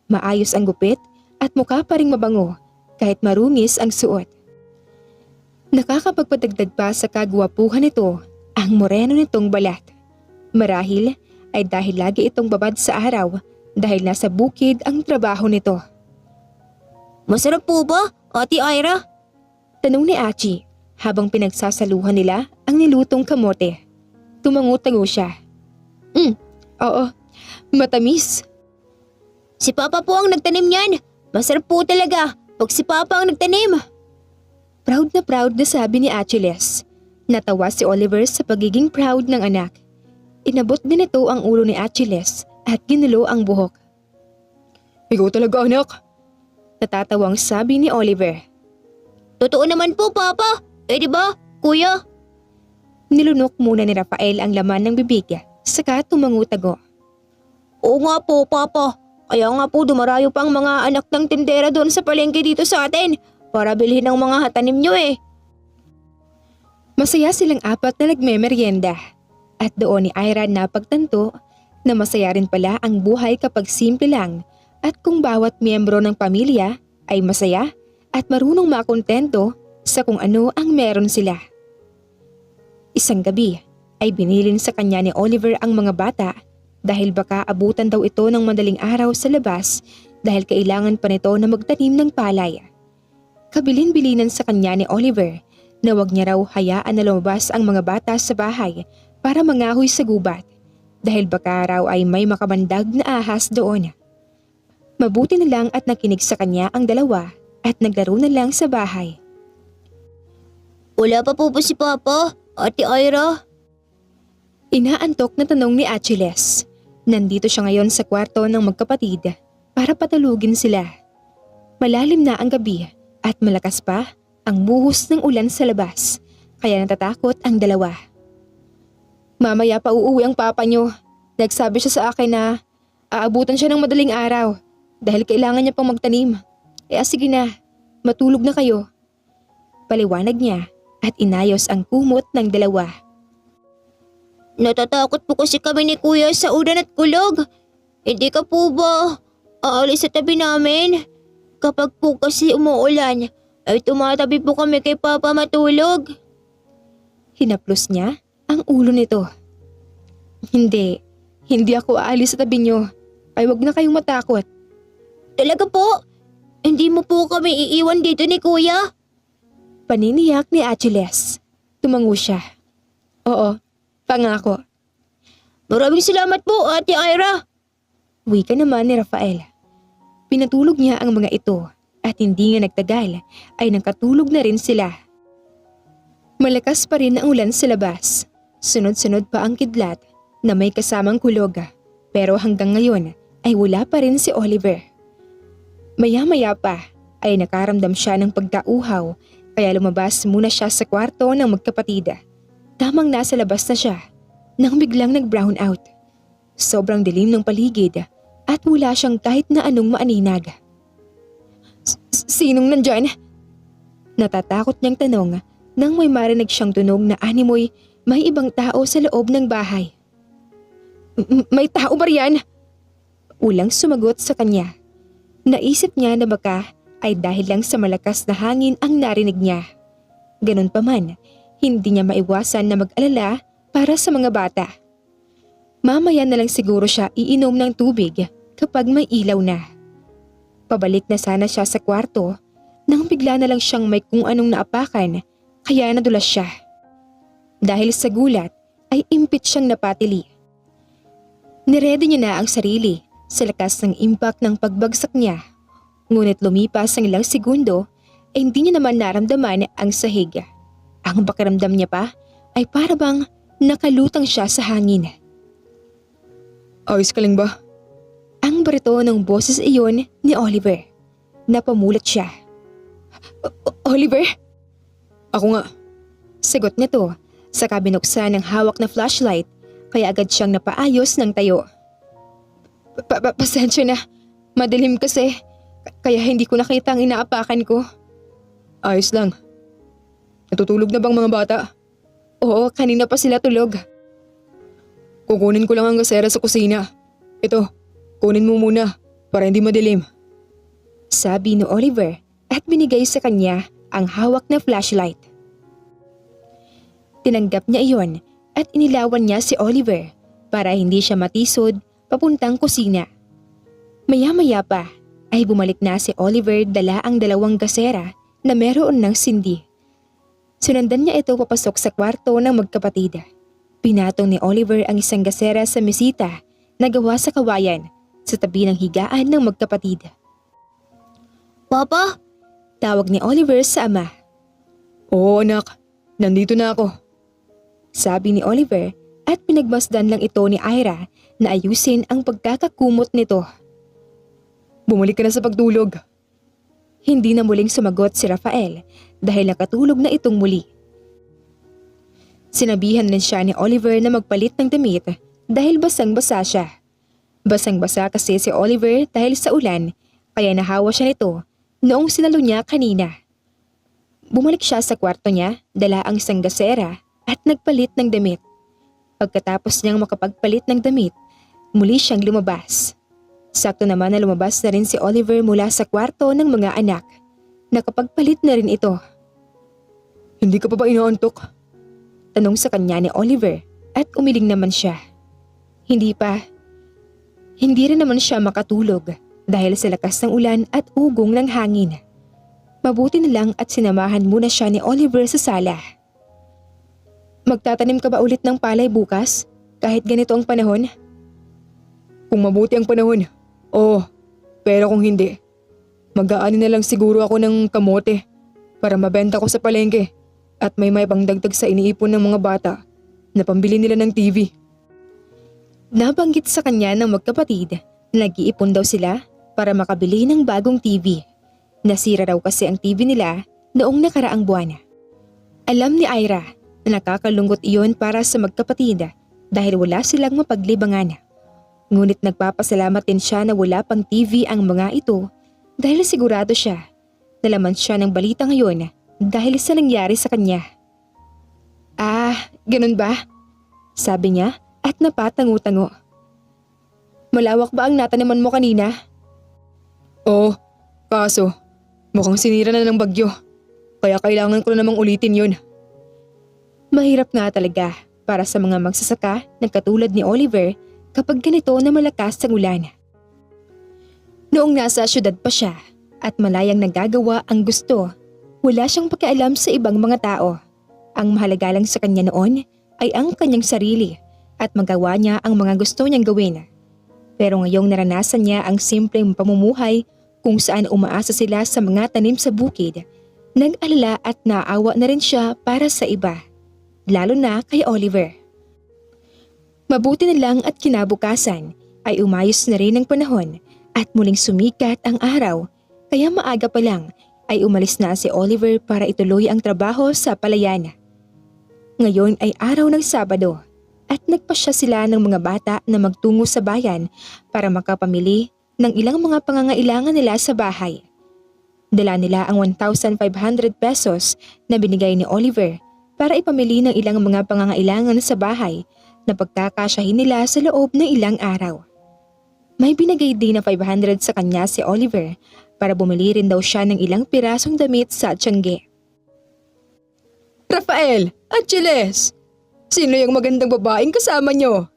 maayos ang gupit at mukha pa ring mabango kahit marungis ang suot. Nakakapagpadagdag pa sa kagwapuhan nito ang moreno nitong balat. Marahil ay dahil lagi itong babad sa araw dahil nasa bukid ang trabaho nito. Masarap po ba, Ate Ira? Tanong ni Achi habang pinagsasaluhan nila ang nilutong kamote. Tumango-tango siya. Oo, matamis. Si Papa po ang nagtanim niyan. Masarap po talaga pag si Papa ang nagtanim. Proud na sabi ni Achilles. Natawa si Oliver sa pagiging proud ng anak. Inabot din ito ang ulo ni Achilles at ginulo ang buhok. Ikaw talaga anak. Natatawang sabi ni Oliver. Totoo naman po, Papa. Di ba, Kuya? Nilunok muna ni Rafael ang laman ng bibig saka tumango-tago. Oo nga po, Papa. Kaya nga po dumarayo pa ang mga anak ng tindera doon sa palengke dito sa atin para bilhin ang mga hatanim nyo eh. Masaya silang apat na nagmemeryenda at doon ni Ira napagtanto na masaya rin pala ang buhay kapag simple lang at kung bawat miyembro ng pamilya ay masaya at marunong makontento sa kung ano ang meron sila. Isang gabi ay binilin sa kanya ni Oliver ang mga bata dahil baka abutan daw ito ng madaling araw sa labas dahil kailangan pa nito na magtanim ng palay. Kabilin-bilinan sa kanya ni Oliver na wag niya raw hayaan na lumabas ang mga bata sa bahay para mangahoy sa gubat dahil baka raw ay may makabandag na ahas doon. Mabuti na lang at nakinig sa kanya ang dalawa at naglaro na lang sa bahay. Wala pa po ba si Papa, Ate Ira? Inaantok na tanong ni Achilles. Nandito siya ngayon sa kwarto ng magkapatid para patulugin sila. Malalim na ang gabi at malakas pa ang buhos ng ulan sa labas kaya natatakot ang dalawa. Mamaya pa uuwi ang papa niyo. Nagsabi siya sa akin na aabutan siya ng madaling araw dahil kailangan niya pang magtanim. Sige na, matulog na kayo. Paliwanag niya at inayos ang kumot ng dalawa. Natatakot po kasi kami ni Kuya sa ulan at kulog. Hindi ka po ba aalis sa tabi namin? Kapag po kasi umuulan, ay tumatabi po kami kay Papa matulog. Hinaplos niya ang ulo nito. Hindi ako aalis sa tabi niyo. Ay wag na kayong matakot. Talaga po? Hindi mo po kami iiwan dito ni Kuya? Paniniyak ni Achilles. Tumango siya. Oo, pangako. Maraming salamat po, Ate Ira. Wika naman ni Rafael. Pinatulog niya ang mga ito at hindi nga nagtagal ay nakatulog na rin sila. Malakas pa rin ang ulan sa labas. Sunod-sunod pa ang kidlat na may kasamang kulog pero hanggang ngayon ay wala pa rin si Oliver. Maya-maya pa ay nakaramdam siya ng pagkauhaw kaya lumabas muna siya sa kwarto ng magkapatid. Tamang nasa labas na siya nang biglang nag-brown out. Sobrang dilim ng paligid at wala siyang kahit na anong maaninag. Sinong nandyan? Natatakot niyang tanong nang may marinig siyang tunog na animoy may ibang tao sa loob ng bahay. May tao ba riyan? Ulang sumagot sa kanya. Naisip niya na baka ay dahil lang sa malakas na hangin ang narinig niya. Ganun pa man, hindi niya maiwasan na mag-alala para sa mga bata. Mamaya na lang siguro siya iinom ng tubig kapag may ilaw na. Pabalik na sana siya sa kwarto nang bigla na lang siyang may kung anong naapakan kaya nadulas siya. Dahil sa gulat ay impit siyang napatili. Niredy niya na ang sarili sa lakas ng impact ng pagbagsak niya. Ngunit lumipas ang ilang segundo ay hindi niya naman naramdaman ang sahig. Ang pakiramdam niya pa ay para bang nakalutang siya sa hangin. Ayos ka lang ba? Ang barito ng boses iyon ni Oliver. Napamulat siya. Oliver? Ako nga. Sagot nito saka binuksan ng hawak na flashlight kaya agad siyang napaayos ng tayo. Pasensya na, madilim kasi, kaya hindi ko nakita ang inaapakan ko. Ayos lang. Natutulog na bang mga bata? Oo, kanina pa sila tulog. Kukunin ko lang ang gasera sa kusina. Ito, kunin mo muna para hindi madilim. Sabi ni Oliver at binigay sa kanya ang hawak na flashlight. Tinanggap niya iyon at inilawan niya si Oliver para hindi siya matisod papuntang kusina. Maya-maya pa ay bumalik na si Oliver dala ang 2 gasera na meron ng sindi. Sinundan niya ito papasok sa kwarto ng magkapatid. Pinatong ni Oliver ang isang gasera sa mesita na gawa sa kawayan sa tabi ng higaan ng magkapatid. Papa, Tawag ni Oliver sa ama. Oo anak, nandito na ako. Sabi ni Oliver at pinagmasdan lang ito ni Ira na ayusin ang pagkakakumot nito. Bumalik ka na sa pagtulog. Hindi na muling sumagot si Rafael dahil nakatulog na itong muli. Sinabihan din siya ni Oliver na magpalit ng damit dahil basang-basa siya. Basang-basa kasi si Oliver dahil sa ulan kaya nahawa siya nito noong sinalo niya kanina. Bumalik siya sa kwarto niya, dala ang isang gasera at nagpalit ng damit. Pagkatapos niyang makapagpalit ng damit, muli siyang lumabas. Sakto naman na lumabas na rin si Oliver mula sa kwarto ng mga anak. Nakapagpalit na rin ito. Hindi ka pa ba inaantok? Tanong sa kanya ni Oliver at umiling naman siya. Hindi pa. Hindi rin naman siya makatulog dahil sa lakas ng ulan at ugong ng hangin. Mabuti na lang at sinamahan muna siya ni Oliver sa sala. Magtatanim ka ba ulit ng palay bukas kahit ganito ang panahon? Kung mabuti ang panahon, oo. Pero kung hindi, mag-aani na lang siguro ako ng kamote para mabenta ko sa palengke at may pangdagdag sa iniipon ng mga bata na pambili nila ng TV. Nabanggit sa kanya ng magkapatid na nag-iipon daw sila para makabili ng bagong TV. Nasira raw kasi ang TV nila noong nakaraang buwan. Alam ni Ira na nakakalungkot iyon para sa magkapatid dahil wala silang mapaglibangan. Ngunit nagpapasalamat din siya na wala pang TV ang mga ito dahil sigurado siya na laman siya ng balita ngayon dahil sa nangyari sa kanya. Ah, ganun ba? Sabi niya at napatango-tango. Malawak ba ang nataniman mo kanina? Oo, kaso mukhang sinira na ng bagyo. Kaya kailangan ko na namang ulitin yun. Mahirap nga talaga para sa mga magsasaka na katulad ni Oliver kapag ganito na malakas ang ulan. Noong nasa syudad pa siya at malayang nagagawa ang gusto, wala siyang pakialam sa ibang mga tao. Ang mahalaga lang sa kanya noon ay ang kanyang sarili at magawa niya ang mga gusto niyang gawin. Pero ngayong naranasan niya ang simpleng pamumuhay kung saan umaasa sila sa mga tanim sa bukid, nag-alala at naawa na rin siya para sa iba, lalo na kay Oliver. Mabuti na lang at kinabukasan ay umayos na rin ang panahon at muling sumikat ang araw, kaya maaga pa lang ay umalis na si Oliver para ituloy ang trabaho sa palayan. Ngayon ay araw ng Sabado at nagpasya sila ng mga bata na magtungo sa bayan para makapamili ng ilang mga pangangailangan nila sa bahay. Dala nila ang 1,500 pesos na binigay ni Oliver para ipamili ng ilang mga pangangailangan sa bahay na pagkakasyahin nila sa loob ng ilang araw. May binigay din na 500 sa kanya si Oliver para bumili rin daw siya ng ilang pirasong damit sa Tiangge. Rafael! Angeles! Sino yung magandang babaeng kasama nyo?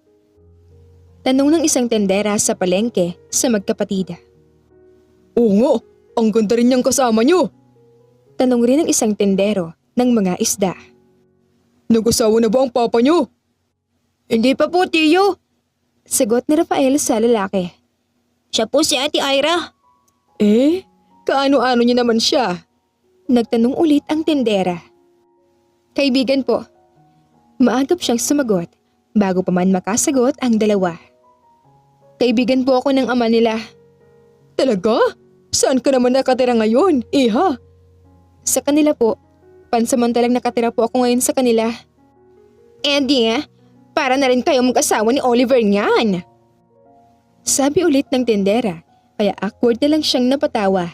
Tanong ng isang tendera sa palengke sa magkapatid. Oo nga, ang ganda rin niyang kasama nyo. Tanong rin ng isang tendero ng mga isda. Nag-asawa na ba ang papa nyo? Hindi pa po, tiyo. Sagot ni Rafael sa lalaki. Siya po si Ate Ira. Eh, kaano-ano niya naman siya? Nagtanong ulit ang tendera. Kaibigan po. Maagap siyang sumagot bago pa man makasagot ang dalawa. Kaibigan po ako ng ama nila. Talaga? Saan ka naman nakatira ngayon, iha? Sa kanila po. Pansamantalang nakatira po ako ngayon sa kanila. Eh di Para na rin kayo mag-asawa ni Oliver niyan. Sabi ulit ng tendera, kaya awkward na lang siyang napatawa.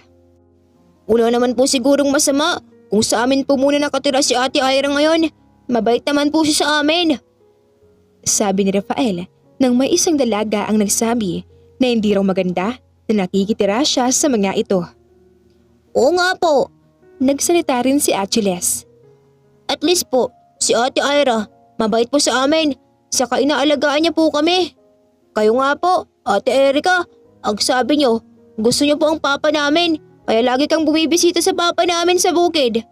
Wala naman po sigurong masama kung sa amin po muna nakatira si Ate Ira ngayon. Mabait naman po siya sa amin. Sabi ni Rafael nang may isang dalaga ang nagsabi na hindi raw maganda na nakikitira siya sa mga ito. Oo nga po. Nagsalita rin si Achilles. At least po, si Ate Ira, mabait po sa amin. Saka inaalagaan niya po kami. Kayo nga po, Ate Erika, ang sabi niyo, gusto niyo po ang papa namin. Kaya lagi kang bumibisita sa papa namin sa bukid.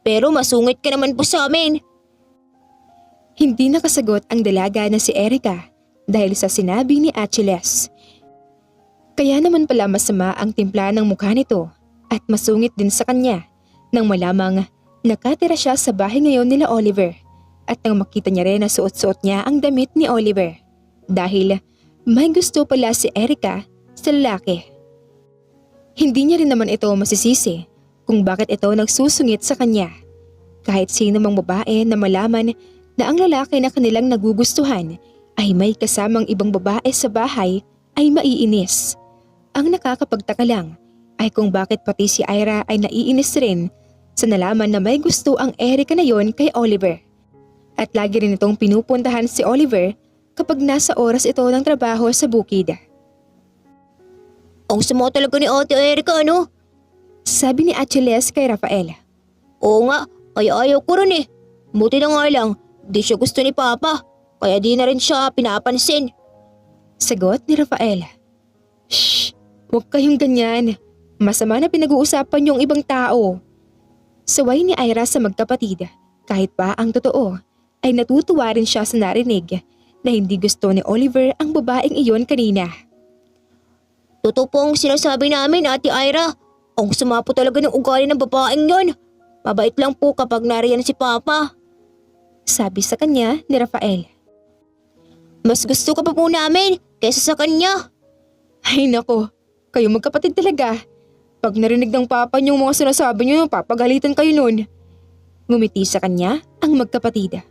Pero masungit ka naman po sa amin. Hindi nakasagot ang dalaga na si Erika dahil sa sinabi ni Achilles. Kaya naman pala masama ang timpla ng mukha nito at masungit din sa kanya nang malamang nakatira siya sa bahay ngayon nila Oliver at nang makita niya rin na suot-suot niya ang damit ni Oliver dahil may gusto pala si Erika sa lalaki. Hindi niya rin naman ito masisisi kung bakit ito nagsusungit sa kanya. Kahit sino mang babae na malaman na ang lalaki na kanilang nagugustuhan ay may kasamang ibang babae sa bahay ay maiinis. Ang nakakapagtaka lang ay kung bakit pati si Ira ay naiinis rin sa nalaman na may gusto ang Erika na yon kay Oliver. At lagi rin itong pinupuntahan si Oliver kapag nasa oras ito ng trabaho sa bukid. Ang sama talaga ni Ate Erika, ano? Sabi ni Achilles kay Rafael. Oo nga, kaya ayaw ko rin eh. Buti na nga lang, di siya gusto ni Papa. Kaya di na rin siya pinapansin. Sagot ni Rafael. Shh! Huwag kayong ganyan. Masama na pinag-uusapan yung ibang tao. Saway ni Ira sa magkapatid. Kahit pa ang totoo, ay natutuwa rin siya sa narinig na hindi gusto ni Oliver ang babaeng iyon kanina. Totoo po ang sinasabi namin, Ate Ira. Ang sama po talaga ng ugali ng babaeng yon. Mabait lang po kapag nariyan si Papa. Sabi sa kanya ni Rafael. Mas gusto ka pa po namin kaysa sa kanya. Ay nako, kayo magkapatid talaga. Pag narinig ng papa niyong mga sinasabi niyo, papagalitan kayo nun. Ngumiti sa kanya ang magkapatid.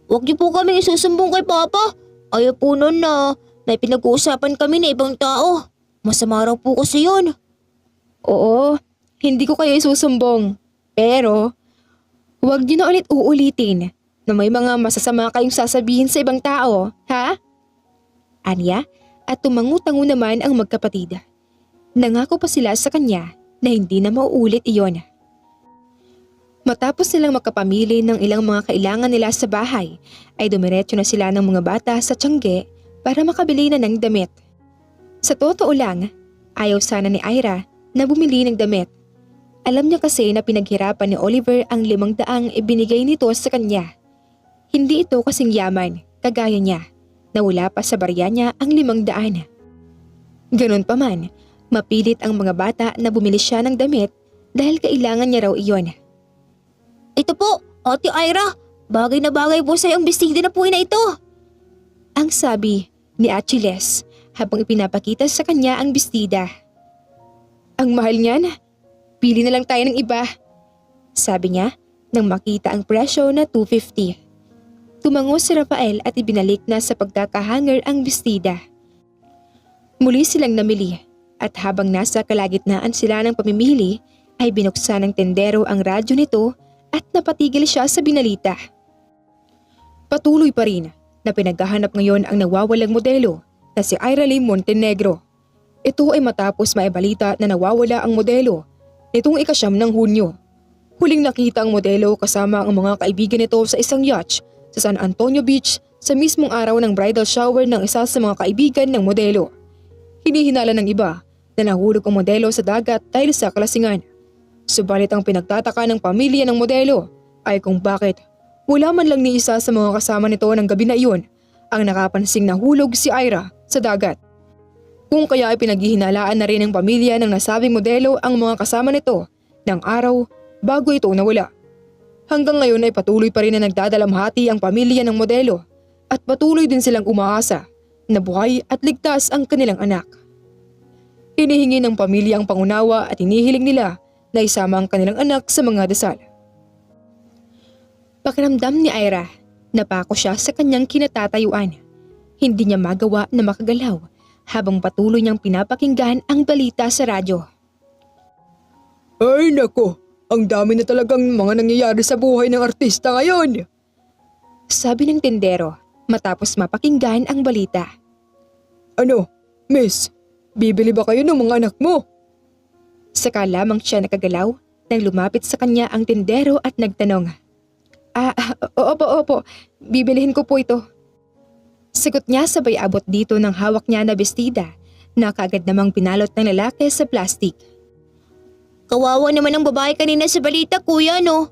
Huwag niyo po kami isusumbong kay Papa. Ayaw po nun na may pinag-uusapan kami na ibang tao. Masama raw po kasi yun. Oo, hindi ko kayo isusumbong. Pero, huwag niyo na ulit uulitin na may mga masasama kayong sasabihin sa ibang tao, ha? Anya, at tumangu-tango naman ang magkapatid. Nangako pa sila sa kanya na hindi na mauulit iyon. Matapos nilang makapamili ng ilang mga kailangan nila sa bahay, ay dumiretso na sila ng mga bata sa Tiangge para makabili na ng damit. Sa totoo lang, ayaw sana ni Ira na bumili ng damit. Alam niya kasi na pinaghirapan ni Oliver ang 500 ibinigay nito sa kanya. Hindi ito kasing yaman, kagaya niya, na wala pa sa barya niya ang 500. Ganon pa man, mapilit ang mga bata na bumili siya ng damit dahil kailangan niya raw iyon. Ito po, Ate Ira. Bagay na bagay po sa iyong bestida na po na ito. Ang sabi ni Achilles habang ipinapakita sa kanya ang bestida. Ang mahal niyan, pili na lang tayo ng iba. Sabi niya nang makita ang presyo na 250. Tumango si Rafael at ibinalik na sa pagkakahanger ang bestida. Muli silang namili at habang nasa kalagitnaan sila ng pamimili ay binuksan ng tendero ang radyo nito at napatigil siya sa binalita. Patuloy pa rin na pinaghahanap ngayon ang nawawalang modelo na si Ira Lee Montenegro. Ito ay matapos maibalita na nawawala ang modelo nitong 9 ng Hunyo. Huling nakita ang modelo kasama ang mga kaibigan nito sa isang yacht sa San Antonio Beach sa mismong araw ng bridal shower ng isa sa mga kaibigan ng modelo. Hinihinala ng iba na nahulog ang modelo sa dagat dahil sa kalasingan. Subalit ang pinagtataka ng pamilya ng modelo ay kung bakit wala man lang ni isa sa mga kasama nito ng gabi na iyon ang nakapansing nahulog si Ira sa dagat. Kung kaya ay pinaghihinalaan na rin ng pamilya ng nasabing modelo ang mga kasama nito ng araw bago ito nawala. Hanggang ngayon ay patuloy pa rin na nagdadalamhati ang pamilya ng modelo at patuloy din silang umaasa na buhay at ligtas ang kanilang anak. Hinihingi ng pamilya ang pangunawa at hinihiling nila na isama ang kanilang anak sa mga dasal. Pakiramdam ni Ira Napako siya sa kanyang kinatatayuan. Hindi niya magawa na makagalaw habang patuloy niyang pinapakinggan ang balita sa radyo. Ay nako, ang dami na talagang mga nangyayari sa buhay ng artista ngayon. Sabi ng tindero matapos mapakinggan ang balita. Ano, miss, bibili ba kayo ng mga anak mo? Saka lamang siya nakagalaw nang lumapit sa kanya ang tindero at nagtanong. Opo, bibilihin ko po ito. Sagot niya sabay abot dito ng hawak niya na bestida na kaagad namang pinalot ng lalaki sa plastic. Kawawa naman ang babae kanina sa balita, kuya, no?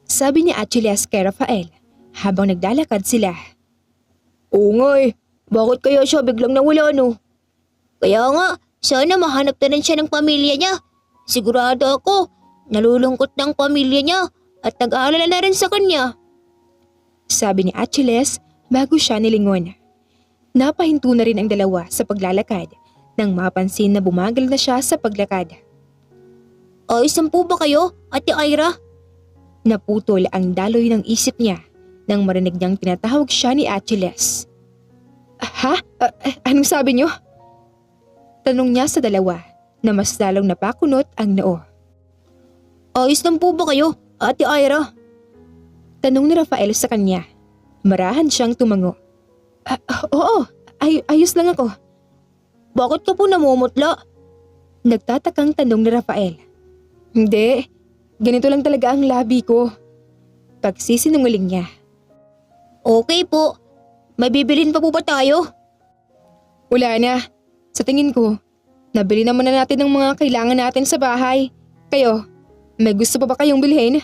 Sabi ni Achilles kay Rafael habang naglalakad sila. Oo nga eh. Bakit kaya siya biglang nawala, no? Kaya nga, sana mahanap na rin siya ng pamilya niya. Sigurado ako, nalulungkot ng pamilya niya at nag-aalala na rin sa kanya. Sabi ni Achilles bago siya nilingon. Napahinto na rin ang dalawa sa paglalakad nang mapansin na bumagal na siya sa paglakad. Ayos lang po ba kayo, Ate Ira? Naputol ang daloy ng isip niya nang marinig niyang tinatawag siya ni Achilles. Ha? Anong sabi niyo? Tanong niya sa dalawa na mas lalong napakunot ang noo. Ayos lang po ba kayo, Ate Ira? Tanong ni Rafael sa kanya. Marahan siyang tumango. Oo, ayos lang ako. Bakit ka po namumutla? Nagtatakang tanong ni Rafael. Hindi, ganito lang talaga ang labi ko. Pagsisinungaling niya. Okay po. May bibilin pa po ba tayo? Wala na. Sa tingin ko, nabili naman na natin ang mga kailangan natin sa bahay. Kayo, may gusto pa ba kayong bilhin?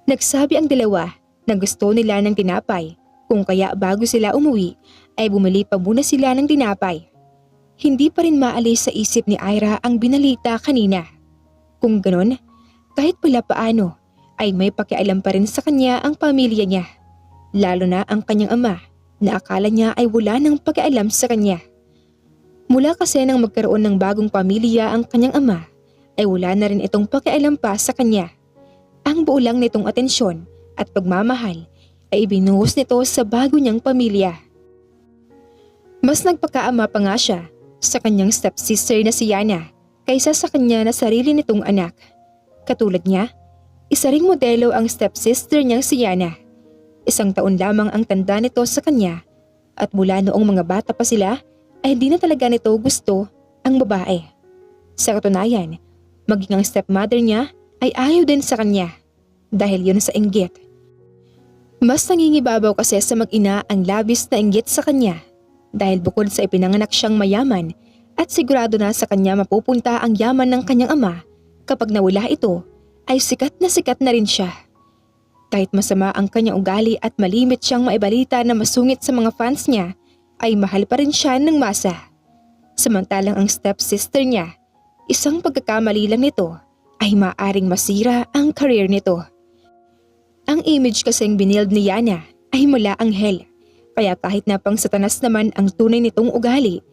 Nagsabi ang dalawa na gusto nila ng tinapay, kung kaya bago sila umuwi ay bumili pa muna sila ng tinapay. Hindi pa rin maalis sa isip ni Ira ang binalita kanina. Kung ganon, kahit pala paano ay may pakialam pa rin sa kanya ang pamilya niya. Lalo na ang kanyang ama na akala niya ay wala ng pakialam sa kanya. Mula kasi nang magkaroon ng bagong pamilya ang kanyang ama ay wala na rin itong pakialam pa sa kanya. Ang buo lang nitong atensyon at pagmamahal ay ibinuhos nito sa bago niyang pamilya. Mas nagpakaama pa nga siya sa kanyang stepsister na si Yana kaysa sa kanya na sarili nitong anak. Katulad niya, isa ring modelo ang stepsister niyang si Yana. 1 taon lamang ang tanda nito sa kanya at mula noong mga bata pa sila ay di na talaga nito gusto ang babae. Sa katunayan, maging ang stepmother niya ay ayaw din sa kanya dahil yun sa inggit. Mas nangingibabaw kasi sa mag-ina ang labis na inggit sa kanya dahil bukod sa ipinanganak siyang mayaman at sigurado na sa kanya mapupunta ang yaman ng kanyang ama, kapag nawala ito ay sikat na rin siya. Kahit masama ang kanyang ugali at malimit siyang maibalita na masungit sa mga fans niya, ay mahal pa rin siya ng masa. Samantalang ang stepsister niya, isang pagkakamali lang nito ay maaring masira ang career nito. Ang image kasing binild ni Yana ay mula anghel, kaya kahit na pang satanas naman ang tunay nitong ugali,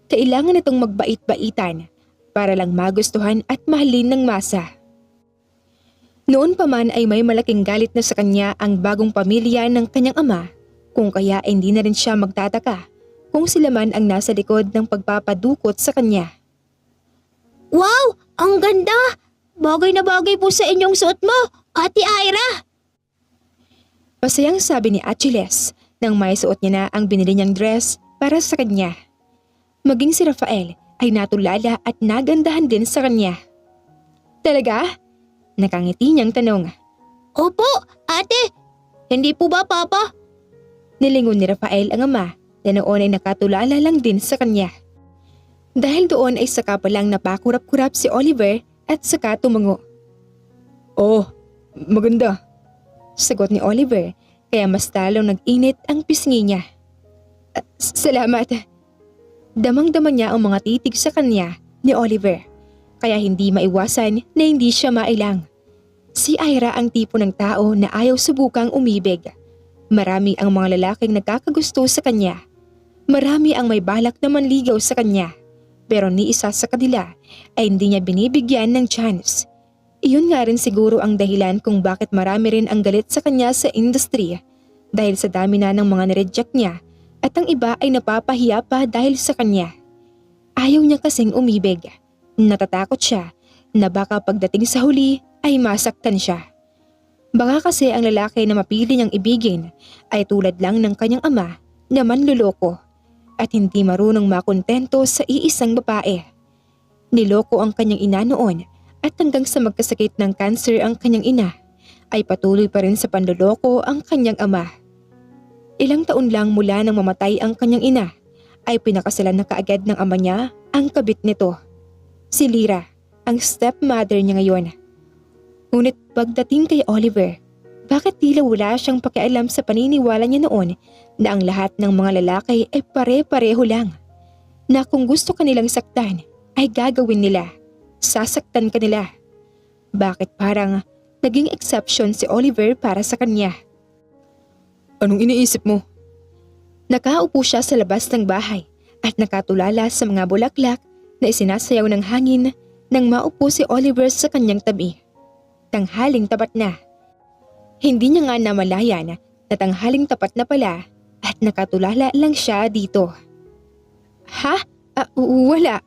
kailangan nitong magbait-baitan para lang magustuhan at mahalin ng masa. Noon pa man ay may malaking galit na sa kanya ang bagong pamilya ng kanyang ama, kung kaya hindi na rin siya magtataka kung sila man ang nasa likod ng pagpapadukot sa kanya. Wow! Ang ganda! Bagay na bagay po sa inyong suot mo, Ate Ira! Masayang sabi ni Achilles nang may suot niya na ang binili niyang dress para sa kanya. Maging si Rafael ay natulala at nagandahan din sa kanya. Talaga? Nakangiti niyang tanong. Opo, ate. Hindi po ba, Papa? Nilingon ni Rafael ang ama na noon ay nakatulala lang din sa kanya. Dahil doon ay saka pa lang napakurap-kurap si Oliver at saka tumango. Oh, maganda. Sagot ni Oliver kaya mas talong nag-init ang pisngi niya. Salamat. Damang-dama niya ang mga titig sa kanya ni Oliver. Kaya hindi maiwasan na hindi siya mailang. Si Ira ang tipo ng tao na ayaw subukang umibig. Marami ang mga lalaking nagkakagusto sa kanya. Marami ang may balak na manligaw sa kanya. Pero ni isa sa kanila ay hindi niya binibigyan ng chance. Iyon nga rin siguro ang dahilan kung bakit marami rin ang galit sa kanya sa industry dahil sa dami na ng mga nireject niya at ang iba ay napapahiya pa dahil sa kanya. Ayaw niya kasing umibig. Natatakot siya na baka pagdating sa huli ay masaktan siya. Baka kasi ang lalaki na mapili niyang ibigin ay tulad lang ng kanyang ama na manluloko at hindi marunong makontento sa iisang babae. Niloko ang kanyang ina noon at hanggang sa magkasakit ng cancer ang kanyang ina ay patuloy pa rin sa panloloko ang kanyang ama. Ilang taon lang mula nang mamatay ang kanyang ina ay pinakasalan na kaagad ng ama niya ang kabit nito. Si Lyra, ang stepmother niya ngayon. Ngunit pagdating kay Oliver, bakit tila wala siyang pakialam sa paniniwala niya noon na ang lahat ng mga lalaki ay pare-pareho lang. Na kung gusto kanilang saktan ay gagawin nila, sasaktan kanila. Bakit parang naging exception si Oliver para sa kanya? Anong iniisip mo? Nakaupo siya sa labas ng bahay at nakatulala sa mga bulaklak na isinasayaw ng hangin nang maupo si Oliver sa kanyang tabi. Tanghaling tapat na. Hindi niya nga namalayan na tanghaling tapat na pala at nakatulala lang siya dito. Ha? Wala.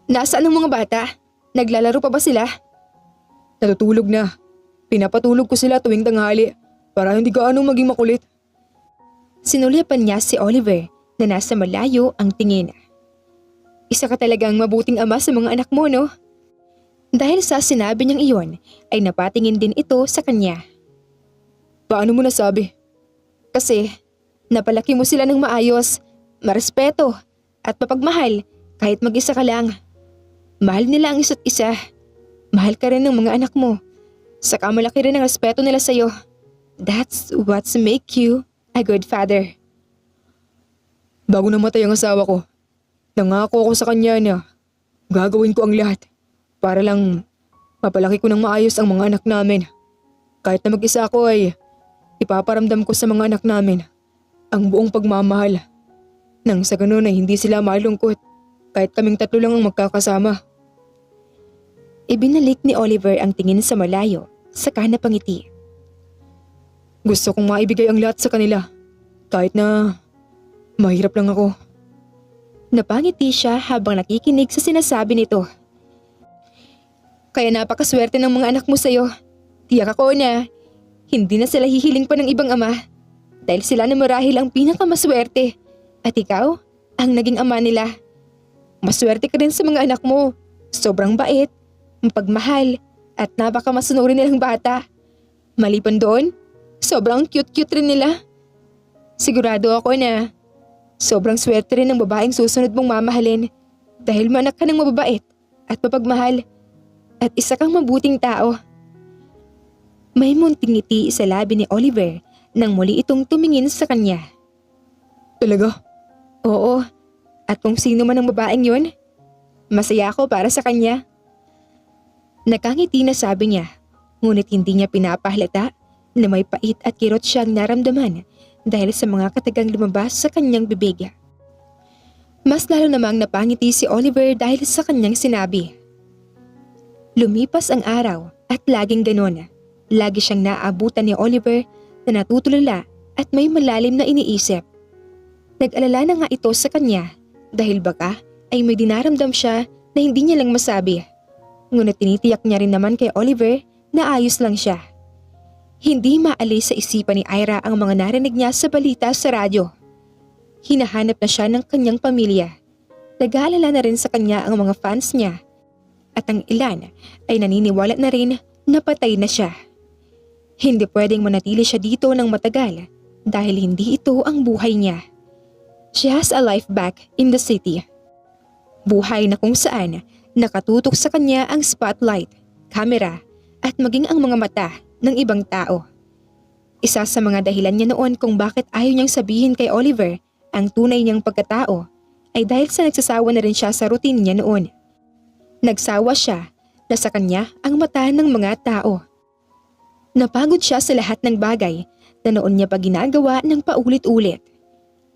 Nasaan ang mga bata? Naglalaro pa ba sila? Natutulog na. Pinapatulog ko sila tuwing tanghali para hindi gaano maging makulit. Sinulyapan niya si Oliver na nasa malayo ang tingin. Isa ka talagang mabuting ama sa mga anak mo, no? Dahil sa sinabi niyang iyon ay napatingin din ito sa kanya. Paano mo nasabi? Kasi napalaki mo sila ng maayos, marespeto at mapagmahal kahit mag-isa ka lang. Mahal nila ang isa't isa. Mahal ka rin ng mga anak mo. Saka malaki rin ang respeto nila sa'yo. That's what's make you a good father. Bago namatay ang asawa ko, nangako ako sa kanya na gagawin ko ang lahat para lang mapalaki ko ng maayos ang mga anak namin. Kahit na mag-isa ako ay ipaparamdam ko sa mga anak namin ang buong pagmamahal. Nang sa ganun ay hindi sila malungkot kahit kaming tatlo lang ang magkakasama. Ibinalik ni Oliver ang tingin sa malayo, saka napangiti. Gusto kong maibigay ang lahat sa kanila kahit na mahirap lang ako. Napangiti siya habang nakikinig sa sinasabi nito. Kaya napakaswerte ng mga anak mo sa'yo. Tiyak ako na hindi na sila hihiling pa ng ibang ama dahil sila na marahil ang pinakamaswerte at ikaw ang naging ama nila. Maswerte ka rin sa mga anak mo. Sobrang bait, mapagmahal at napakamasunurin nilang bata. Maliban doon, sobrang cute-cute rin nila. Sigurado ako na sobrang swerte rin ng babaeng susunod mong mamahalin dahil manak ka ng mababait at mapagmahal at isa kang mabuting tao. May munting ngiti sa labi ni Oliver nang muli itong tumingin sa kanya. Talaga? Oo, at kung sino man ang babaeng yun, masaya ako para sa kanya. Nakangiti na sabi niya, ngunit hindi niya pinapahalata na may pait at kirot siyang naramdaman dahil sa mga katagang lumabas sa kanyang bibig. Mas lalo namang napangiti si Oliver dahil sa kanyang sinabi. Lumipas ang araw at laging ganon. Lagi siyang naaabutan ni Oliver na natutulala at may malalim na iniisip. Nag-alala na nga ito sa kanya dahil baka ay may dinaramdam siya na hindi niya lang masabi. Ngunit tinitiyak niya rin naman kay Oliver na ayos lang siya. Hindi maalis sa isipan ni Ira ang mga narinig niya sa balita sa radyo. Hinahanap na siya ng kanyang pamilya. Nag-aalala na rin sa kanya ang mga fans niya. At ang ilan ay naniniwala na rin na patay na siya. Hindi pwedeng manatili siya dito ng matagal dahil hindi ito ang buhay niya. She has a life back in the city. Buhay na kung saan nakatutok sa kanya ang spotlight, camera at maging ang mga mata ng ibang tao. Isa sa mga dahilan niya noon kung bakit ayaw niyang sabihin kay Oliver ang tunay niyang pagkatao ay dahil sa nagsasawa na rin siya sa routine niya noon. Nagsawa siya na sa kanya ang mata ng mga tao. Napagod siya sa lahat ng bagay na noon niya pa ginagawa ng paulit-ulit.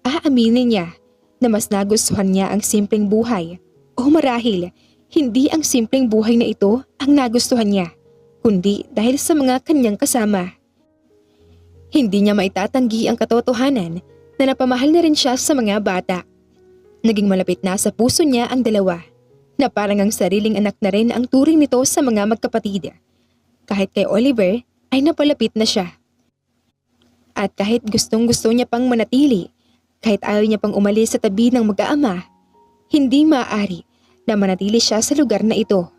Aaminin niya na mas nagustuhan niya ang simpleng buhay o marahil hindi ang simpleng buhay na ito ang nagustuhan niya, kundi dahil sa mga kanyang kasama. Hindi niya maitatanggi ang katotohanan na napamahal na rin siya sa mga bata. Naging malapit na sa puso niya ang dalawa, na parang ang sariling anak na rin ang turing nito sa mga magkapatid. Kahit kay Oliver ay napalapit na siya. At kahit gustong-gusto niya pang manatili, kahit ayaw niya pang umalis sa tabi ng mag-aama, hindi maaari na manatili siya sa lugar na ito.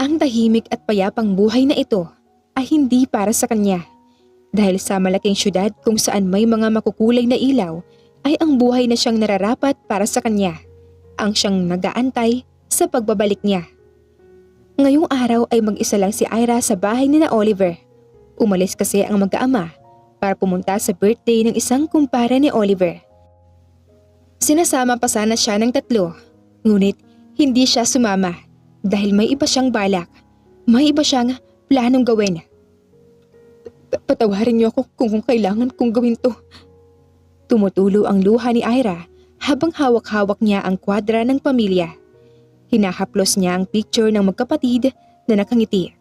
Ang tahimik at payapang buhay na ito ay hindi para sa kanya. Dahil sa malaking syudad kung saan may mga makukulay na ilaw, ay ang buhay na siyang nararapat para sa kanya. Ang siyang nag-aantay sa pagbabalik niya. Ngayong araw ay mag-isa lang si Ira sa bahay ni na Oliver. Umalis kasi ang mag-aama para pumunta sa birthday ng isang kumpare ni Oliver. Sinasama pa sana siya ng 3, ngunit hindi siya sumama dahil may iba siyang balak. May iba siyang planong gawin. Patawarin niyo ako kung kailangan kong gawin to. Tumutulo ang luha ni Ira habang hawak-hawak niya ang kwadra ng pamilya. Hinahaplos niya ang picture ng magkapatid na nakangiti.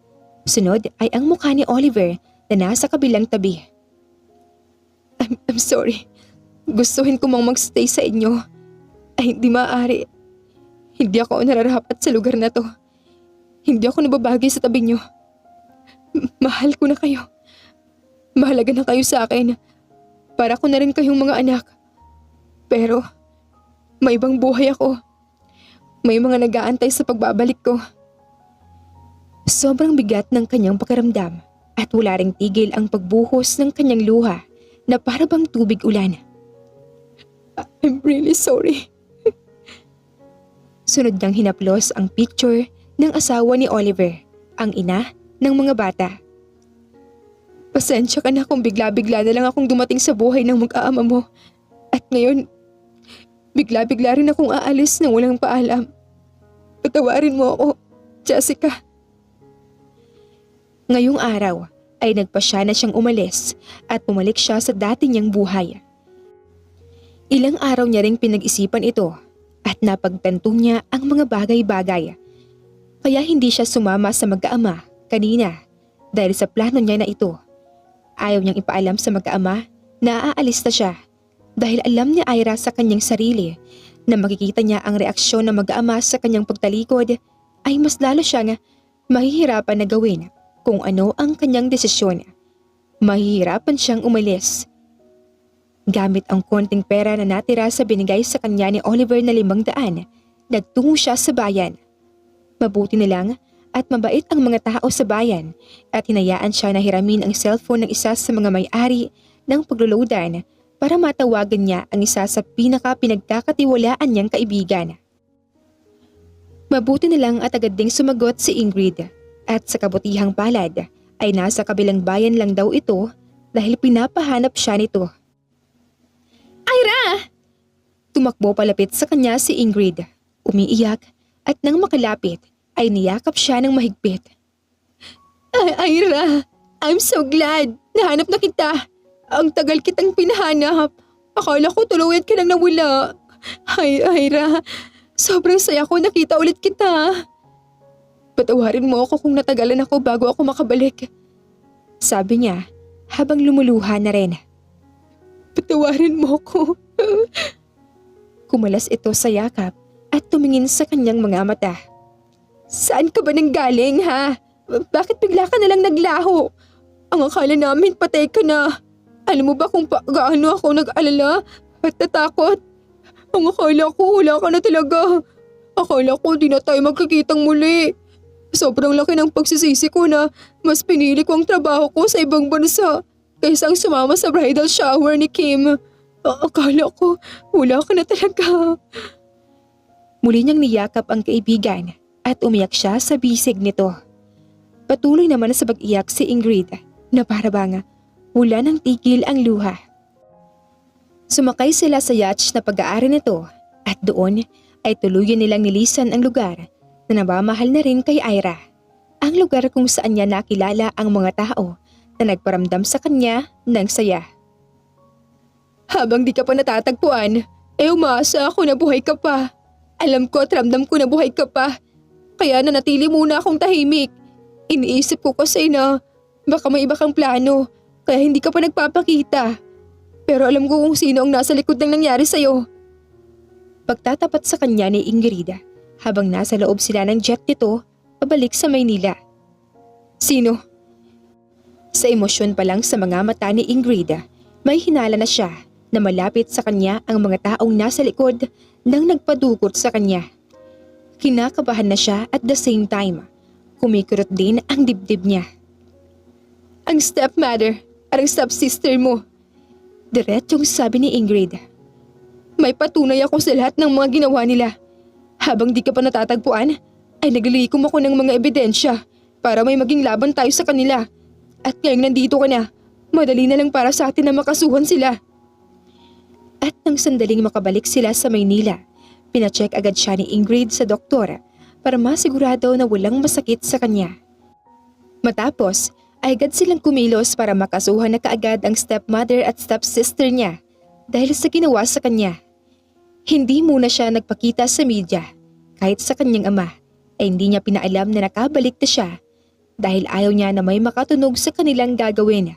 Sunod ay ang mukha ni Oliver na nasa kabilang tabi. I'm sorry. Gustuhin ko mang magstay sa inyo. Ay hindi maaari. Hindi ako nararapat sa lugar na to. Hindi ako nababagay sa tabi niyo. Mahal ko na kayo. Mahalaga na kayo sa akin. Para ko na rin kayong mga anak. Pero, may ibang buhay ako. May mga nag-aantay sa pagbabalik ko. Sobrang bigat ng kanyang pakiramdam at wala ring tigil ang pagbuhos ng kanyang luha na para bang tubig ulan. I'm really sorry. Sunod niyang hinaplos ang picture ng asawa ni Oliver, ang ina ng mga bata. Pasensya ka na kung bigla-bigla na lang akong dumating sa buhay ng mag-aama mo. At ngayon, bigla-bigla rin akong aalis na walang paalam. Patawarin mo ako, Jessica. Ngayong araw ay nagpasya na siyang umalis at pumalik siya sa dati niyang buhay. Ilang araw niya ring pinag-isipan ito at napagtanto niya ang mga bagay-bagay. Kaya hindi siya sumama sa mag-aama kanina dahil sa plano niya na ito. Ayaw niyang ipaalam sa mag-aama na aalis na siya dahil alam ni Ira sa kanyang sarili na makikita niya ang reaksyon ng mag-aama sa kanyang pagtalikod ay mas lalo siyang mahihirapan na gawin kung ano ang kanyang desisyon. Mahihirapan siyang umalis. Gamit ang konting pera na natira sa binigay sa kanya ni Oliver na 500, nagtungo siya sa bayan. Mabuti na lang at mabait ang mga tao sa bayan at hinayaan siya na hiramin ang cellphone ng isa sa mga may-ari ng pagluludan para matawagan niya ang isa sa pinaka-pinagkakatiwalaan niyang kaibigan. Mabuti na lang at agad ding sumagot si Ingrid at sa kabutihang palad ay nasa kabilang bayan lang daw ito dahil pinapahanap siya nito. Ira! Tumakbo palapit sa kanya si Ingrid, umiiyak at nang makalapit ay niyakap siya ng mahigpit. Ira, I'm so glad. Nahanap na kita. Ang tagal kitang pinahanap. Akala ko tuluyan ka nang nawala. Ira, sobrang saya ko nakita ulit kita. Patawarin mo ako kung natagalan ako bago ako makabalik. Sabi niya habang lumuluha na rin. Patawarin mo ako. Kumalas ito sa yakap at tumingin sa kanyang mga mata. Saan ka ba nanggaling ha? Bakit bigla ka nalang naglaho? Ang akala namin patay ka na. Alam mo ba kung gaano ako nag-alala at natakot? Ang akala ko wala ka na talaga. Akala ko di na tayo magkikitang muli. Sobrang laki ng pagsisisi ko na mas pinili ko ang trabaho ko sa ibang bansa kaysa ang sumama sa bridal shower ni Kim. Akala ko wala ka na talaga. Muli niyang niyakap ang kaibigan at umiyak siya sa bisig nito. Patuloy naman sa pag-iyak si Ingrid na para bang wala nang tigil ang luha. Sumakay sila sa yacht na pag-aari nito at doon ay tuluyan nilang nilisan ang lugar na nabamahal na rin kay Ira. Ang lugar kung saan niya nakilala ang mga tao na nagparamdam sa kanya ng saya. Habang di ka pa natatagpuan, umaasa ako na buhay ka pa. Alam ko at ramdam ko na buhay ka pa. Kaya nanatili muna akong tahimik. Iniisip ko kasi na baka may iba kang plano kaya hindi ka pa nagpapakita. Pero alam ko kung sino ang nasa likod ng nangyari sa'yo. Pagtatapat sa kanya ni Ingrid habang nasa loob sila ng jet nito pabalik sa Maynila. Sino? Sa emosyon pa lang sa mga mata ni Ingrid, may hinala na siya na malapit sa kanya ang mga taong nasa likod nang nagpadukot sa kanya. Kinakabahan na siya at the same time, kumikurot din ang dibdib niya. Ang stepmother at ang stepsister mo. Diretsong sabi ni Ingrid. May patunay ako sa lahat ng mga ginawa nila. Habang di ka pa natatagpuan, ay naglilikom ako ng mga ebidensya para may maging laban tayo sa kanila. At ngayong nandito ka na, madali na lang para sa atin na makasuhan sila. At nang sandaling makabalik sila sa Maynila, pinacheck agad siya ni Ingrid sa doktor para masigurado na walang masakit sa kanya. Matapos, ay agad silang kumilos para makasuhan na kaagad ang stepmother at stepsister niya dahil sa ginawa sa kanya. Hindi muna siya nagpakita sa media kahit sa kanyang ama ay hindi niya pinaalam na nakabalik na siya dahil ayaw niya na may makatunog sa kanilang gagawin.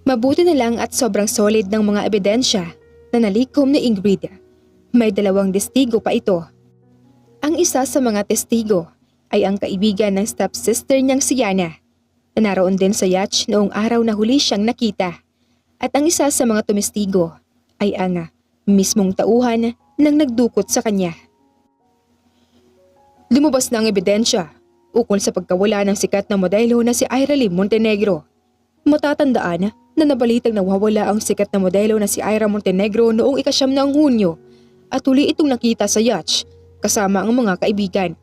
Mabuti na lang at sobrang solid ng mga ebidensya na nalikom ni Ingrid. May 2 testigo pa ito. Ang isa sa mga testigo ay ang kaibigan ng stepsister niyang si Yana na naroon din sa yacht noong araw na huli siyang nakita. At ang isa sa mga tumestigo ay ang mismong tauhan nang nagdukot sa kanya. Lumabas na ang ebidensya ukol sa pagkawala ng sikat na modelo na si Ira Lee Montenegro. Matatandaan na nabalitang nawawala ang sikat na modelo na si Ira Montenegro noong 9 ng Hunyo at huli itong nakita sa yacht kasama ang mga kaibigan.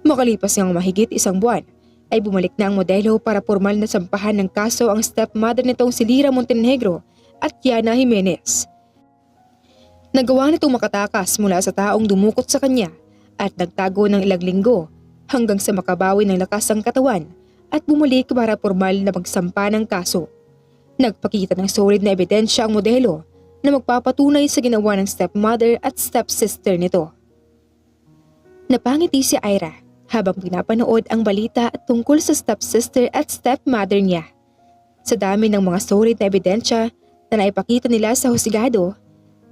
Makalipas ng mahigit 1 buwan ay bumalik na ang modelo para formal na sampahan ng kaso ang stepmother nitong si Lyra Montenegro at Yana Jimenez. Nagawa nitong makatakas mula sa taong dumukot sa kanya at nagtago ng ilang linggo hanggang sa makabawi ng lakas ang katawan at bumalik para formal na magsampa ng kaso. Nagpakita ng solid na ebidensya ang modelo na magpapatunay sa ginawa ng stepmother at stepsister nito. Napangiti si Ira habang pinapanood ang balita tungkol sa stepsister at stepmother niya. Sa dami ng mga solid na ebidensya na naipakita nila sa husgado,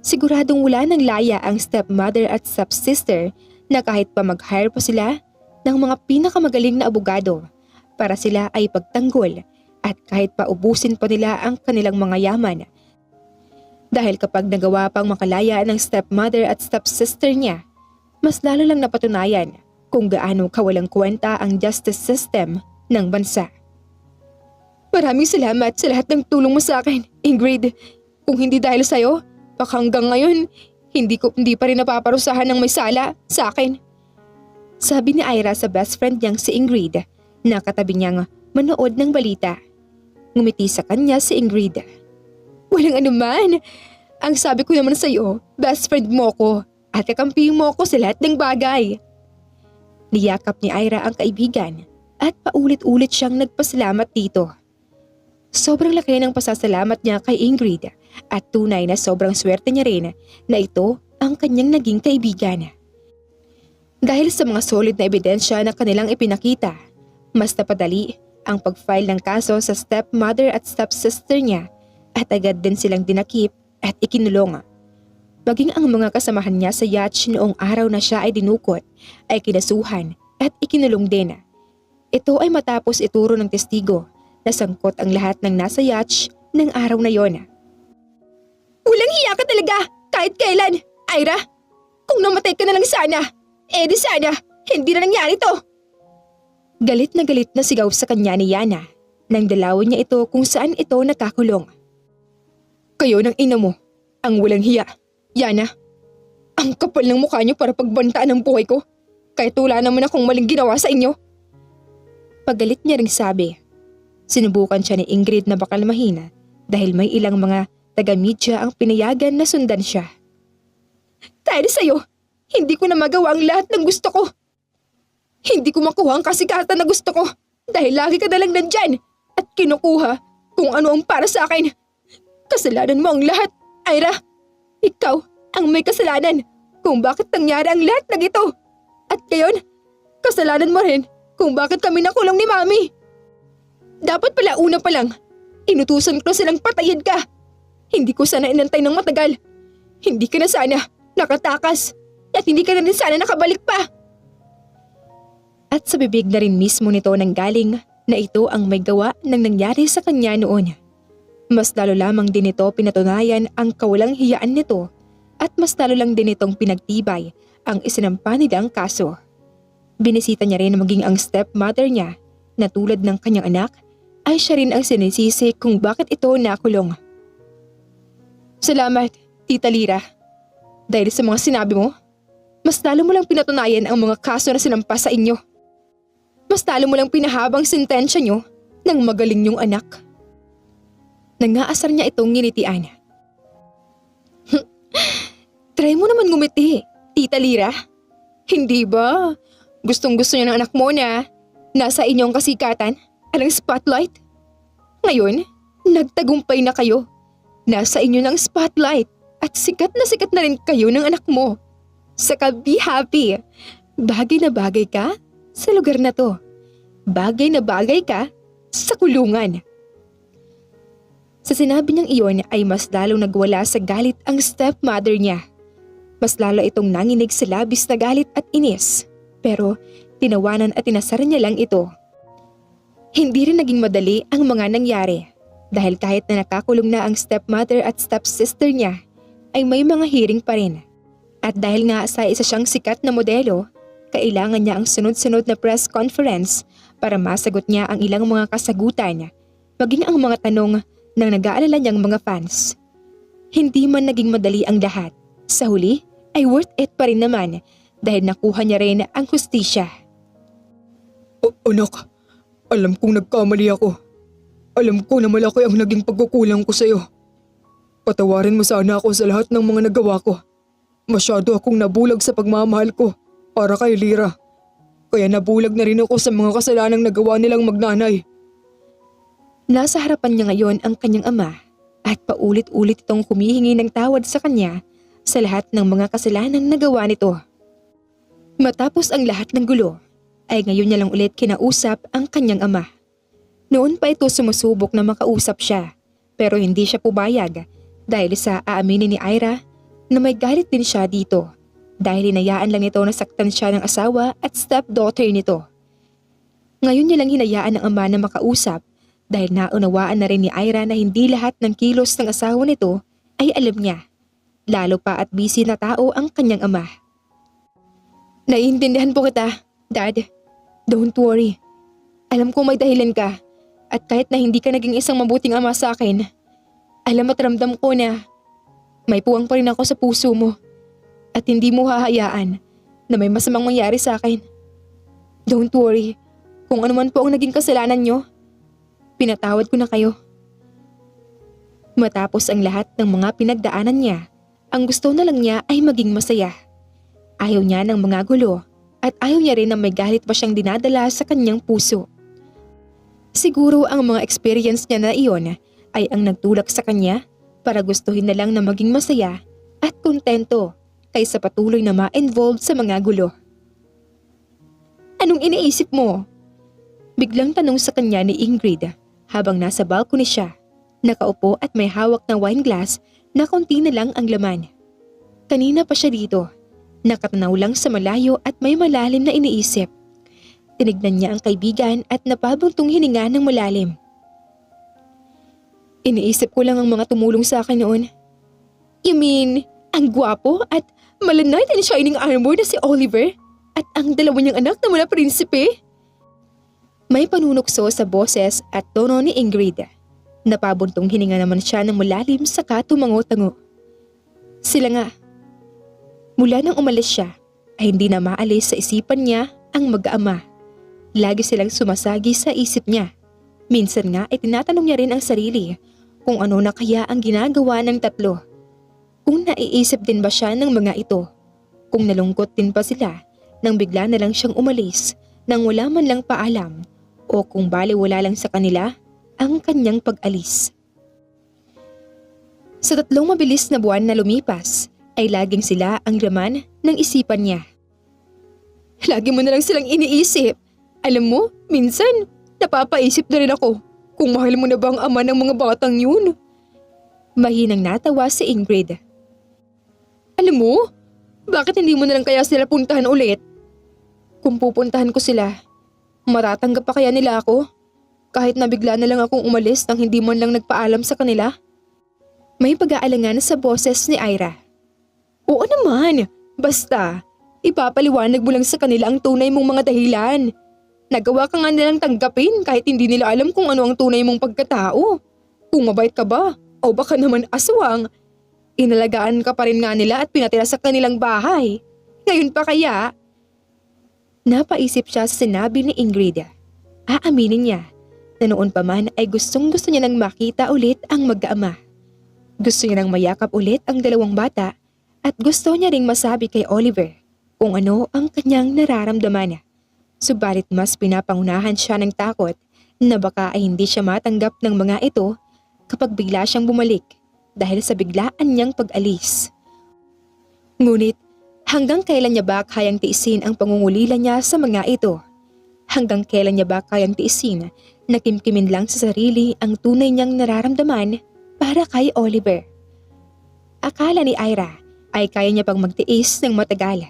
siguradong wala ng laya ang stepmother at stepsister na kahit pa mag-hire pa sila ng mga pinakamagaling na abogado para sila ay pagtanggol at kahit pa ubusin pa nila ang kanilang mga yaman. Dahil kapag nagawa pang makalaya ng stepmother at stepsister niya, mas lalo lang napatunayan kung gaano kawalang kwenta ang justice system ng bansa. Maraming salamat sa lahat ng tulong mo sa akin, Ingrid. Kung hindi dahil sa'yo, baka hanggang ngayon, hindi pa rin napaparusahan ng may sala sa akin. Sabi ni Ira sa best friend niyang si Ingrid na katabi niyang manood ng balita. Ngumiti sa kanya si Ingrid. Walang anuman. Ang sabi ko naman sa'yo, best friend mo ko at kakampi mo ko sa lahat ng bagay. Niyakap ni Ira ang kaibigan at paulit-ulit siyang nagpasalamat dito. Sobrang laki ng pasasalamat niya kay Ingrid at tunay na sobrang swerte niya rin na ito ang kanyang naging kaibigan. Dahil sa mga solid na ebidensya na kanilang ipinakita, mas napadali ang pag-file ng kaso sa stepmother at stepsister niya at agad din silang dinakip at ikinulong. Maging ang mga kasamahan niya sa yacht noong araw na siya ay dinukot ay kinasuhan at ikinulong din. Ito ay matapos ituro ng testigo na sangkot ang lahat ng nasa yacht ng araw na yon. Walang hiya ka talaga kahit kailan, Ira. Kung namatay ka na lang sana, di sana hindi na nangyari to. Galit na sigaw sa kanya ni Yana nang dalawin niya ito kung saan ito nakakulong. Kayo ng ina mo, ang walang hiya. Yana, ang kapal ng mukha niyo para pagbantaan ang buhay ko. Kahit wala naman akong maling ginawa sa inyo. Pagalit niya ring sabi. Sinubukan siya ni Ingrid na bakalmahin dahil may ilang mga taga-media ang pinayagan na sundan siya. Dahil sa'yo, hindi ko na magawa ang lahat ng gusto ko. Hindi ko makuha ang kasikatan na gusto ko dahil lagi ka nalang nandyan at kinukuha kung ano ang para sa akin. Kasalanan mo ang lahat, Ira. Ikaw ang may kasalanan kung bakit nangyari ang lahat ng ito. At ngayon, kasalanan mo rin kung bakit kami nakulong ni Mami. Dapat pala una pa lang. Inutusan ko silang patayin ka. Hindi ko sana inantay ng matagal. Hindi ka na sana nakatakas. At hindi ka na rin sana nakabalik pa. At sa bibig na rin mismo nito nanggaling na ito ang may gawa ng nangyari sa kanya noon. Mas lalo lamang din ito pinatunayan ang kawalang hiyaan nito at mas lalo lang din itong pinagtibay ang isinampa nilang kaso. Binisita niya rin maging ang stepmother niya na tulad ng kanyang anak ay siya rin ang sinisisi kung bakit ito nakulong. Salamat, Tita Lyra. Dahil sa mga sinabi mo, mas lalo mo lang pinatunayan ang mga kaso na sinampa sa inyo. Mas lalo mo lang pinahabang sentensya nyo ng magaling nyong anak. Nangaasar niya itong nginitian. Try mo naman ngumiti, Tita Lyra. Hindi ba? Gustong-gusto niya ng anak mo na nasa inyong kasikatan, alang spotlight. Ngayon, nagtagumpay na kayo. Nasa inyo ng spotlight at sikat na rin kayo ng anak mo. Saka be happy. Bagay na bagay ka sa lugar na to. Bagay na bagay ka sa kulungan. Sa sinabi niyang iyon ay mas lalong nagwala sa galit ang stepmother niya. Mas lalo itong nanginig sa labis na galit at inis. Pero tinawanan at tinasar niya lang ito. Hindi rin naging madali ang mga nangyari. Dahil kahit na nakakulong na ang stepmother at stepsister niya, ay may mga hearing pa rin. At dahil nga sa isa siyang sikat na modelo, kailangan niya ang sunod-sunod na press conference para masagot niya ang ilang mga kasagutan, maging ang mga tanong ng nag-aalala niyang mga fans. Hindi man naging madali ang lahat. Sa huli ay worth it pa rin naman dahil nakuha niya rin ang hustisya. Anak, alam kong nagkamali ako. Alam ko na malaki ang naging pagkukulang ko sa'yo. Patawarin mo sana ako sa lahat ng mga nagawa ko. Masyado akong nabulag sa pagmamahal ko para kay Lyra. Kaya nabulag na rin ako sa mga kasalanang nagawa nilang magnanay. Nasa harapan niya ngayon ang kanyang ama at paulit-ulit itong humihingi ng tawad sa kanya sa lahat ng mga kasalanang nagawa nito. Matapos ang lahat ng gulo, ay ngayon niya lang ulit kinausap ang kanyang ama. Noon pa ito sumusubok na makausap siya pero hindi siya pumayag dahil sa aaminin ni Ira na may galit din siya dito dahil hinayaan lang ito na saktan siya ng asawa at stepdaughter nito. Ngayon niya lang hinayaan ng ama na makausap dahil naunawaan na rin ni Ira na hindi lahat ng kilos ng asawa nito ay alam niya. Lalo pa at busy na tao ang kanyang ama. Naiintindihan po kita, Dad. Don't worry. Alam ko may dahilan ka. At kahit na hindi ka naging isang mabuting ama sa akin, alam at ramdam ko na may puwang pa rin ako sa puso mo at hindi mo hahayaan na may masamang mangyari sa akin. Don't worry, kung ano man po ang naging kasalanan nyo, pinatawad ko na kayo. Matapos ang lahat ng mga pinagdaanan niya, ang gusto na lang niya ay maging masaya. Ayaw niya ng mga gulo at ayaw niya rin na may galit pa siyang dinadala sa kanyang puso. Siguro ang mga experience niya na iyon ay ang nagtulak sa kanya para gustuhin na lang na maging masaya at kontento kaysa patuloy na ma-involved sa mga gulo. Anong iniisip mo? Biglang tanong sa kanya ni Ingrid habang nasa balcony siya, nakaupo at may hawak na wine glass na konti na lang ang laman. Kanina pa siya dito, nakatanaw lang sa malayo at may malalim na iniisip. Tinignan niya ang kaibigan at napabuntong hininga ng malalim. Iniisip ko lang ang mga tumulong sa akin noon. You mean, ang gwapo at malanay and shining armor na si Oliver at ang dalawa niyang anak na mula prinsipe? May panunukso sa boses at tono ni Ingrid. Napabuntong hininga naman siya ng malalim saka tumango-tango. Sila nga. Mula nang umalis siya, ay hindi na maalis sa isipan niya ang mag-ama. Lagi silang sumasagi sa isip niya. Minsan nga ay tinatanong niya rin ang sarili kung ano na kaya ang ginagawa ng tatlo. Kung naiisip din ba siya ng mga ito. Kung nalungkot din pa sila nang bigla na lang siyang umalis nang wala man lang paalam o kung baliwala lang sa kanila ang kanyang pag-alis. Sa 3 mabilis na buwan na lumipas ay laging sila ang laman ng isipan niya. Lagi mo na lang silang iniisip. Alam mo, minsan, napapaisip na rin ako Kung mahal mo na ba ang ama ng mga batang yun? Mahinang natawa si Ingrid. Alam mo, bakit hindi mo na lang kaya sila puntahan ulit? Kung pupuntahan ko sila, matatanggap pa kaya nila ako? Kahit nabigla na lang akong umalis nang hindi man lang nagpaalam sa kanila? May pag-aalangan sa boses ni Ira. Oo naman, basta ipapaliwanag mo lang sa kanila ang tunay mong mga dahilan. Nagawa ka nga nilang tanggapin kahit hindi nila alam kung ano ang tunay mong pagkatao. Kung mabait ka ba o baka naman aswang, inalagaan ka pa rin nga nila at pinatira sa kanilang bahay. Ngayon pa kaya? Napaisip siya sa sinabi ni Ingrid. Aaminin niya na noon pa man ay gustong gusto niya nang makita ulit ang mag-ama. Gusto niya nang mayakap ulit ang dalawang bata at gusto niya ring masabi kay Oliver kung ano ang kanyang nararamdaman. Subalit mas pinapangunahan siya ng takot na baka ay hindi siya matanggap ng mga ito kapag bigla siyang bumalik dahil sa biglaan niyang pag-alis. Ngunit hanggang kailan niya ba kayang tiisin ang pangungulila niya sa mga ito? Hanggang kailan niya ba kayang tiisin na kimkimin lang sa sarili ang tunay niyang nararamdaman para kay Oliver? Akala ni Ira ay kaya niya pang magtiis ng matagal.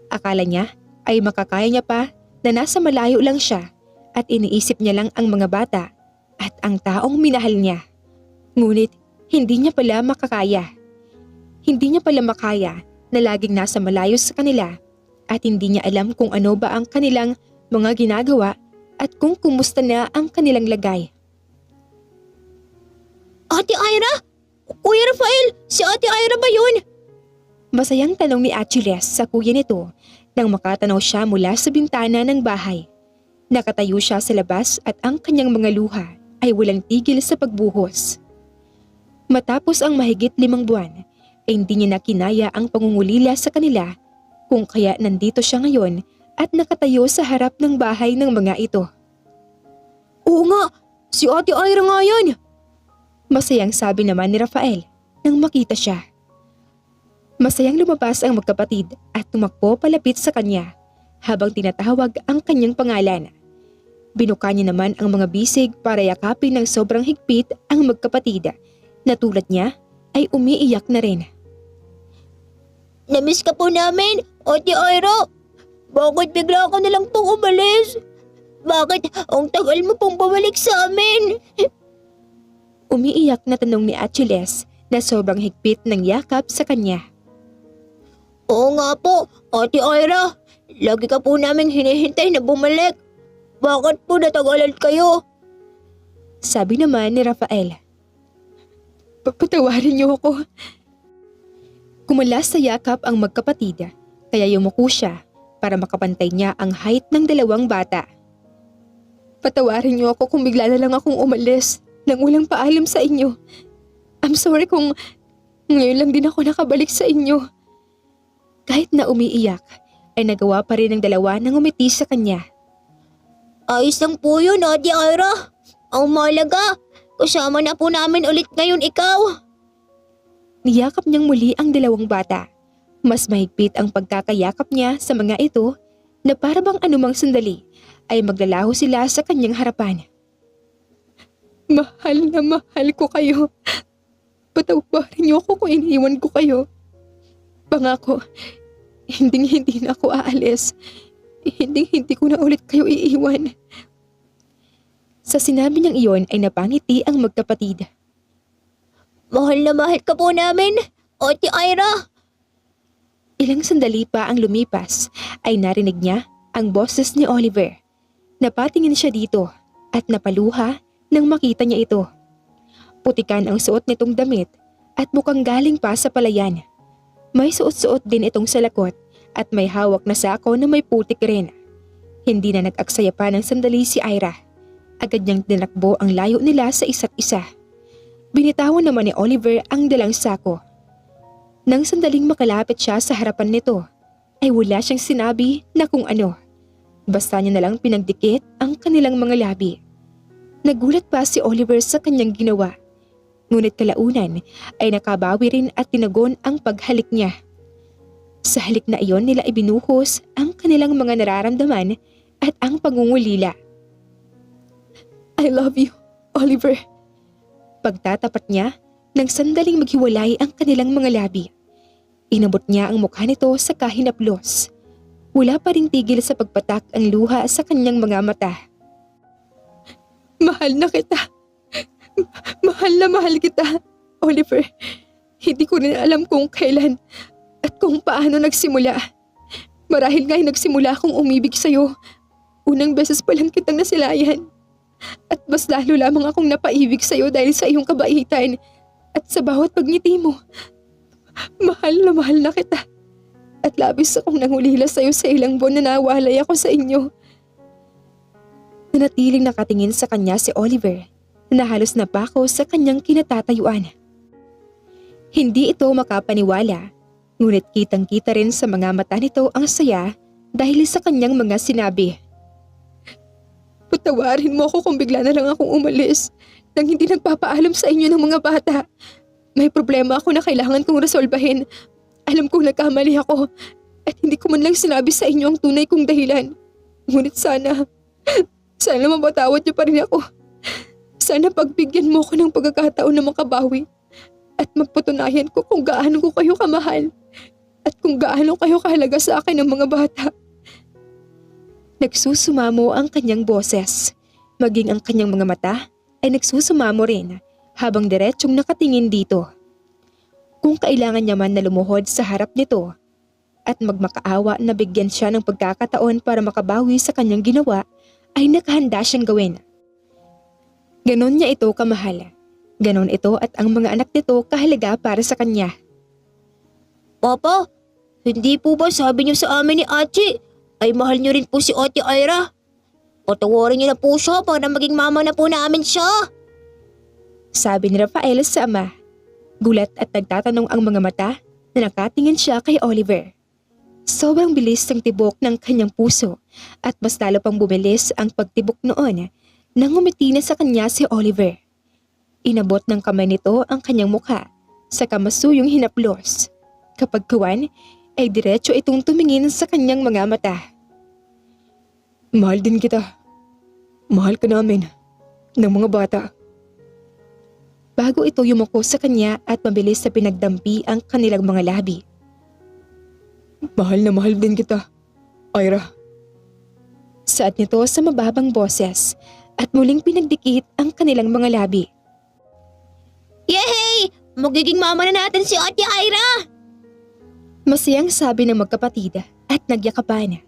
Akala niya ay makakaya niya pa na nasa malayo lang siya at iniisip niya lang ang mga bata at ang taong minahal niya. Ngunit hindi niya pala makakaya. Hindi niya pala makaya na laging nasa malayo sa kanila at hindi niya alam kung ano ba ang kanilang mga ginagawa at kung kumusta na ang kanilang lagay. Ate Ira? Kuya Rafael, si Ate Ira ba yun? Masayang tanong ni Achilles sa kuya nito nang makatanaw siya mula sa bintana ng bahay. Nakatayo siya sa labas at ang kanyang mga luha ay walang tigil sa pagbuhos. Matapos ang mahigit 5 buwan, ay hindi niya nakinaya ang pangungulila sa kanila kung kaya nandito siya ngayon at nakatayo sa harap ng bahay ng mga ito. Oo nga, si Ate Ira nga yan. Masayang sabi naman ni Rafael nang makita siya. Masayang lumabas ang magkapatid at tumakbo palapit sa kanya habang tinatawag ang kanyang pangalan. Binuka niya naman ang mga bisig para yakapin ng sobrang higpit ang magkapatid na tulad niya ay umiiyak na rin. Namiss ka po namin, Ate Ira. Bakit bigla ka na lang pong umalis? Bakit ang tagal mo pong bumalik sa amin? Umiiyak na tanong ni Achilles na sobrang higpit ng yakap sa kanya. Oo nga po, Ate Ira. Lagi ka po naming hinihintay na bumalik. Bakit po natagalan kayo? Sabi naman ni Rafael. Patawarin niyo ako. Kumulas sa yakap ang magkapatid kaya yumuko siya para makapantay niya ang height ng 2 bata. Patawarin niyo ako kung bigla na lang akong umalis nang walang paalam sa inyo. I'm sorry kung ngayon lang din ako nakabalik sa inyo. Kahit na umiiyak, ay nagawa pa rin ng dalawa na ngumiti sa kanya. Ayos lang po yun, Ate Ira. Ang mahalaga, kasama na po namin ulit ngayon ikaw. Niyakap niyang muli ang 2 bata. Mas mahigpit ang pagkakayakap niya sa mga ito na para bang anumang sandali ay maglalaho sila sa kanyang harapan. Mahal na mahal ko kayo. Patawarin niyo ako kung iniwan ko kayo. Pangako, hindi na ako aalis. Hindi ko na ulit kayo iiwan. Sa sinabi niyang iyon ay napangiti ang magkapatid. Mahal na mahal ka po namin, Ate Ira. Ilang sandali pa ang lumipas ay narinig niya ang boses ni Oliver. Napatingin siya dito at napaluha nang makita niya ito. Putikan ang suot nitong damit at mukhang galing pa sa palayan. May suot-suot din itong salakot at may hawak na sako na may putik rin. Hindi na nag-aksaya pa ng sandali si Ira. Agad niyang tinakbo ang layo nila sa isa't isa. Binitawan naman ni Oliver ang dalang sako. Nang sandaling makalapit siya sa harapan nito, ay wala siyang sinabi na kung ano. Basta niya nalang pinagdikit ang kanilang mga labi. Nagulat pa si Oliver sa kanyang ginawa. Ngunit kalaunan ay nakabawi rin at tinagon ang paghalik niya. Sa halik na iyon nila ibinuhos ang kanilang mga nararamdaman at ang pangungulila. I love you. Oliver. Pagtatapat niya, nang sandaling maghiwalay ang kanilang mga labi. Inabot niya ang mukha nito sa kahinaplos. Wala pa ring tigil sa pagpatak ang luha sa kanyang mga mata. Mahal na kita. Mahal kita, Oliver. Hindi ko rin alam kung kailan at kung paano nagsimula. Marahil nga'y nagsimula akong umibig sa'yo. Unang beses pa lang kitang nasilayan. At mas lalo lamang akong napaibig sa'yo dahil sa iyong kabaitan at sa bawat pagngiti mo. Mahal na kita. At labis akong nangulila sa'yo sa ilang buwan na nawalay ako sa inyo. Nanatiling nakatingin sa kanya si Oliver na halos napako sa kanyang kinatatayuan. Hindi ito makapaniwala, ngunit kitang-kita rin sa mga mata nito ang saya dahil sa kanyang mga sinabi. Patawarin mo ako kung bigla na lang akong umalis nang hindi nagpapaalam sa inyo ng mga bata. May problema ako na kailangan kong resolbahin. Alam kong nagkamali ako at hindi ko man lang sinabi sa inyo ang tunay kong dahilan. Ngunit sana mapatawad niyo pa rin ako. Sana pagbigyan mo ko ng pagkakataon na makabawi at magpatunayan ko kung gaano ko kayo kamahal at kung gaano kayo kahalaga sa akin ng mga bata. Nagsusumamo ang kanyang boses, maging ang kanyang mga mata ay nagsusumamo rin habang diretsyong nakatingin dito. Kung kailangan niya man na lumuhod sa harap nito at magmakaawa na bigyan siya ng pagkakataon para makabawi sa kanyang ginawa, ay nakahanda siyang gawin. Ganon niya ito kamahal. Ganon ito at ang mga anak nito kahalaga para sa kanya. Papa, hindi po ba sabi niyo sa amin ni Achi ay mahal niyo rin po si Ate Ira? Patawarin niyo na po siya para maging mama na po namin siya. Sabi ni Rafael sa ama. Gulat at nagtatanong ang mga mata na nakatingin siya kay Oliver. Sobrang bilis ng tibok ng kanyang puso at mas lalo pang bumilis ang pagtibok noon nang ngumiti na sa kanya si Oliver. Inabot ng kamay nito ang kanyang mukha sa kamasuyong hinaplos. Kapag kuwan, ay diretso itong tumingin sa kanyang mga mata. Mahal din kita. Mahal ka namin. Ng mga bata. Bago ito yumuko sa kanya at mabilis na pinagdampi ang kanilang mga labi. Mahal na mahal din kita, Ira. Saad nito sa mababang boses at muling pinagdikit ang kanilang mga labi. Yehey! Magiging mama na natin si Ate Ira! Masayang sabi ng magkapatid at nagyakapan.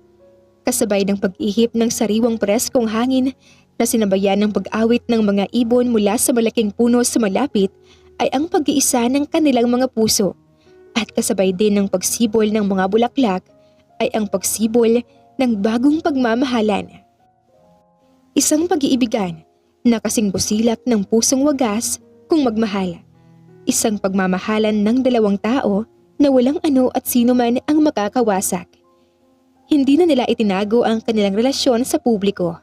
Kasabay ng pag-ihip ng sariwang preskong hangin na sinabayan ng pag-awit ng mga ibon mula sa malaking puno sa malapit ay ang pag-iisa ng kanilang mga puso. At kasabay din ng pagsibol ng mga bulaklak ay ang pagsibol ng bagong pagmamahalan. Isang pag-iibigan na kasing busilak ng pusong wagas kung magmahal. Isang pagmamahalan ng dalawang tao na walang ano at sino man ang makakawasak. Hindi na nila itinago ang kanilang relasyon sa publiko.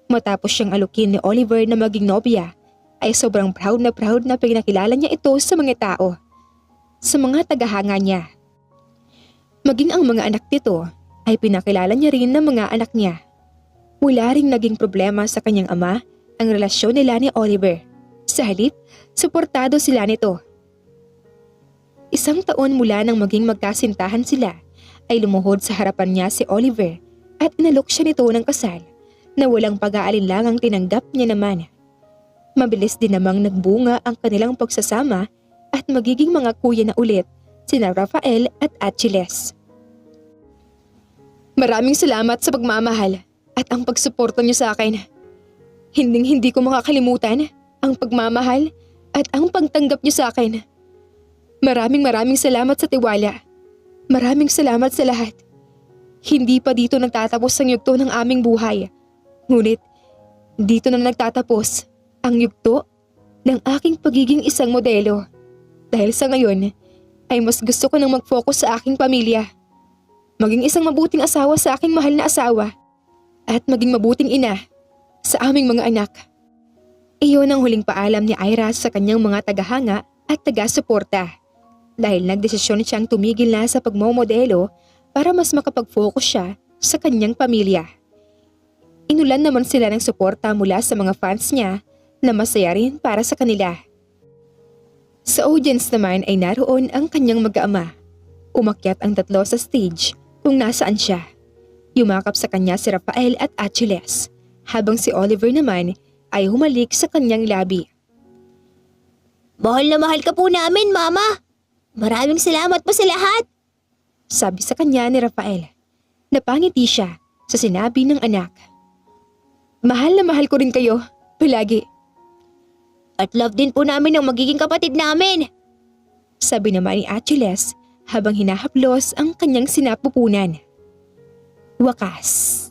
Matapos siyang alukin ni Oliver na maging nobya, ay sobrang proud na pinakilala niya ito sa mga tao. Sa mga tagahanga niya. Maging ang mga anak nito ay pinakilala niya rin ng mga anak niya. Wala ring naging problema sa kanyang ama ang relasyon nila ni Oliver. Sa halip, suportado sila nito. Isang taon mula nang maging magkasintahan sila, ay lumuhod sa harapan niya si Oliver at inalok siya nito ng kasal na walang pag-aalinlangang tinanggap niya naman. Mabilis din namang nagbunga ang kanilang pagsasama at magiging mga kuya na ulit sina Rafael at Achilles. Maraming salamat sa pagmamahal at ang pagsuporta niyo sa akin. Hinding-hindi ko makakalimutan ang pagmamahal at ang pagtanggap niyo sa akin. Maraming salamat sa tiwala. Maraming salamat sa lahat. Hindi pa dito nagtatapos ang yugto ng aming buhay. Ngunit, dito na nagtatapos ang yugto ng aking pagiging isang modelo. Dahil sa ngayon, ay mas gusto ko nang mag-focus sa aking pamilya. Maging isang mabuting asawa sa aking mahal na asawa. At maging mabuting ina sa aming mga anak. Iyon ang huling paalam ni Ira sa kanyang mga tagahanga at taga-suporta. Dahil nagdesisyon siyang tumigil na sa pagmomodelo para mas makapag-focus siya sa kanyang pamilya. Inulan naman sila ng suporta mula sa mga fans niya na masaya rin para sa kanila. Sa audience naman ay naroon ang kanyang mag-aama. Umakyat ang tatlo sa stage kung nasaan siya. Yumakap sa kanya si Rafael at Achilles, habang si Oliver naman ay humalik sa kanyang labi. Mahal na mahal ka po namin, Mama. Maraming salamat po sa lahat. Sabi sa kanya ni Rafael. Napangiti siya sa sinabi ng anak. Mahal na mahal ko rin kayo, palagi. At love din po namin ang magiging kapatid namin. Sabi naman ni Achilles habang hinahaplos ang kanyang sinapupunan. Wakas.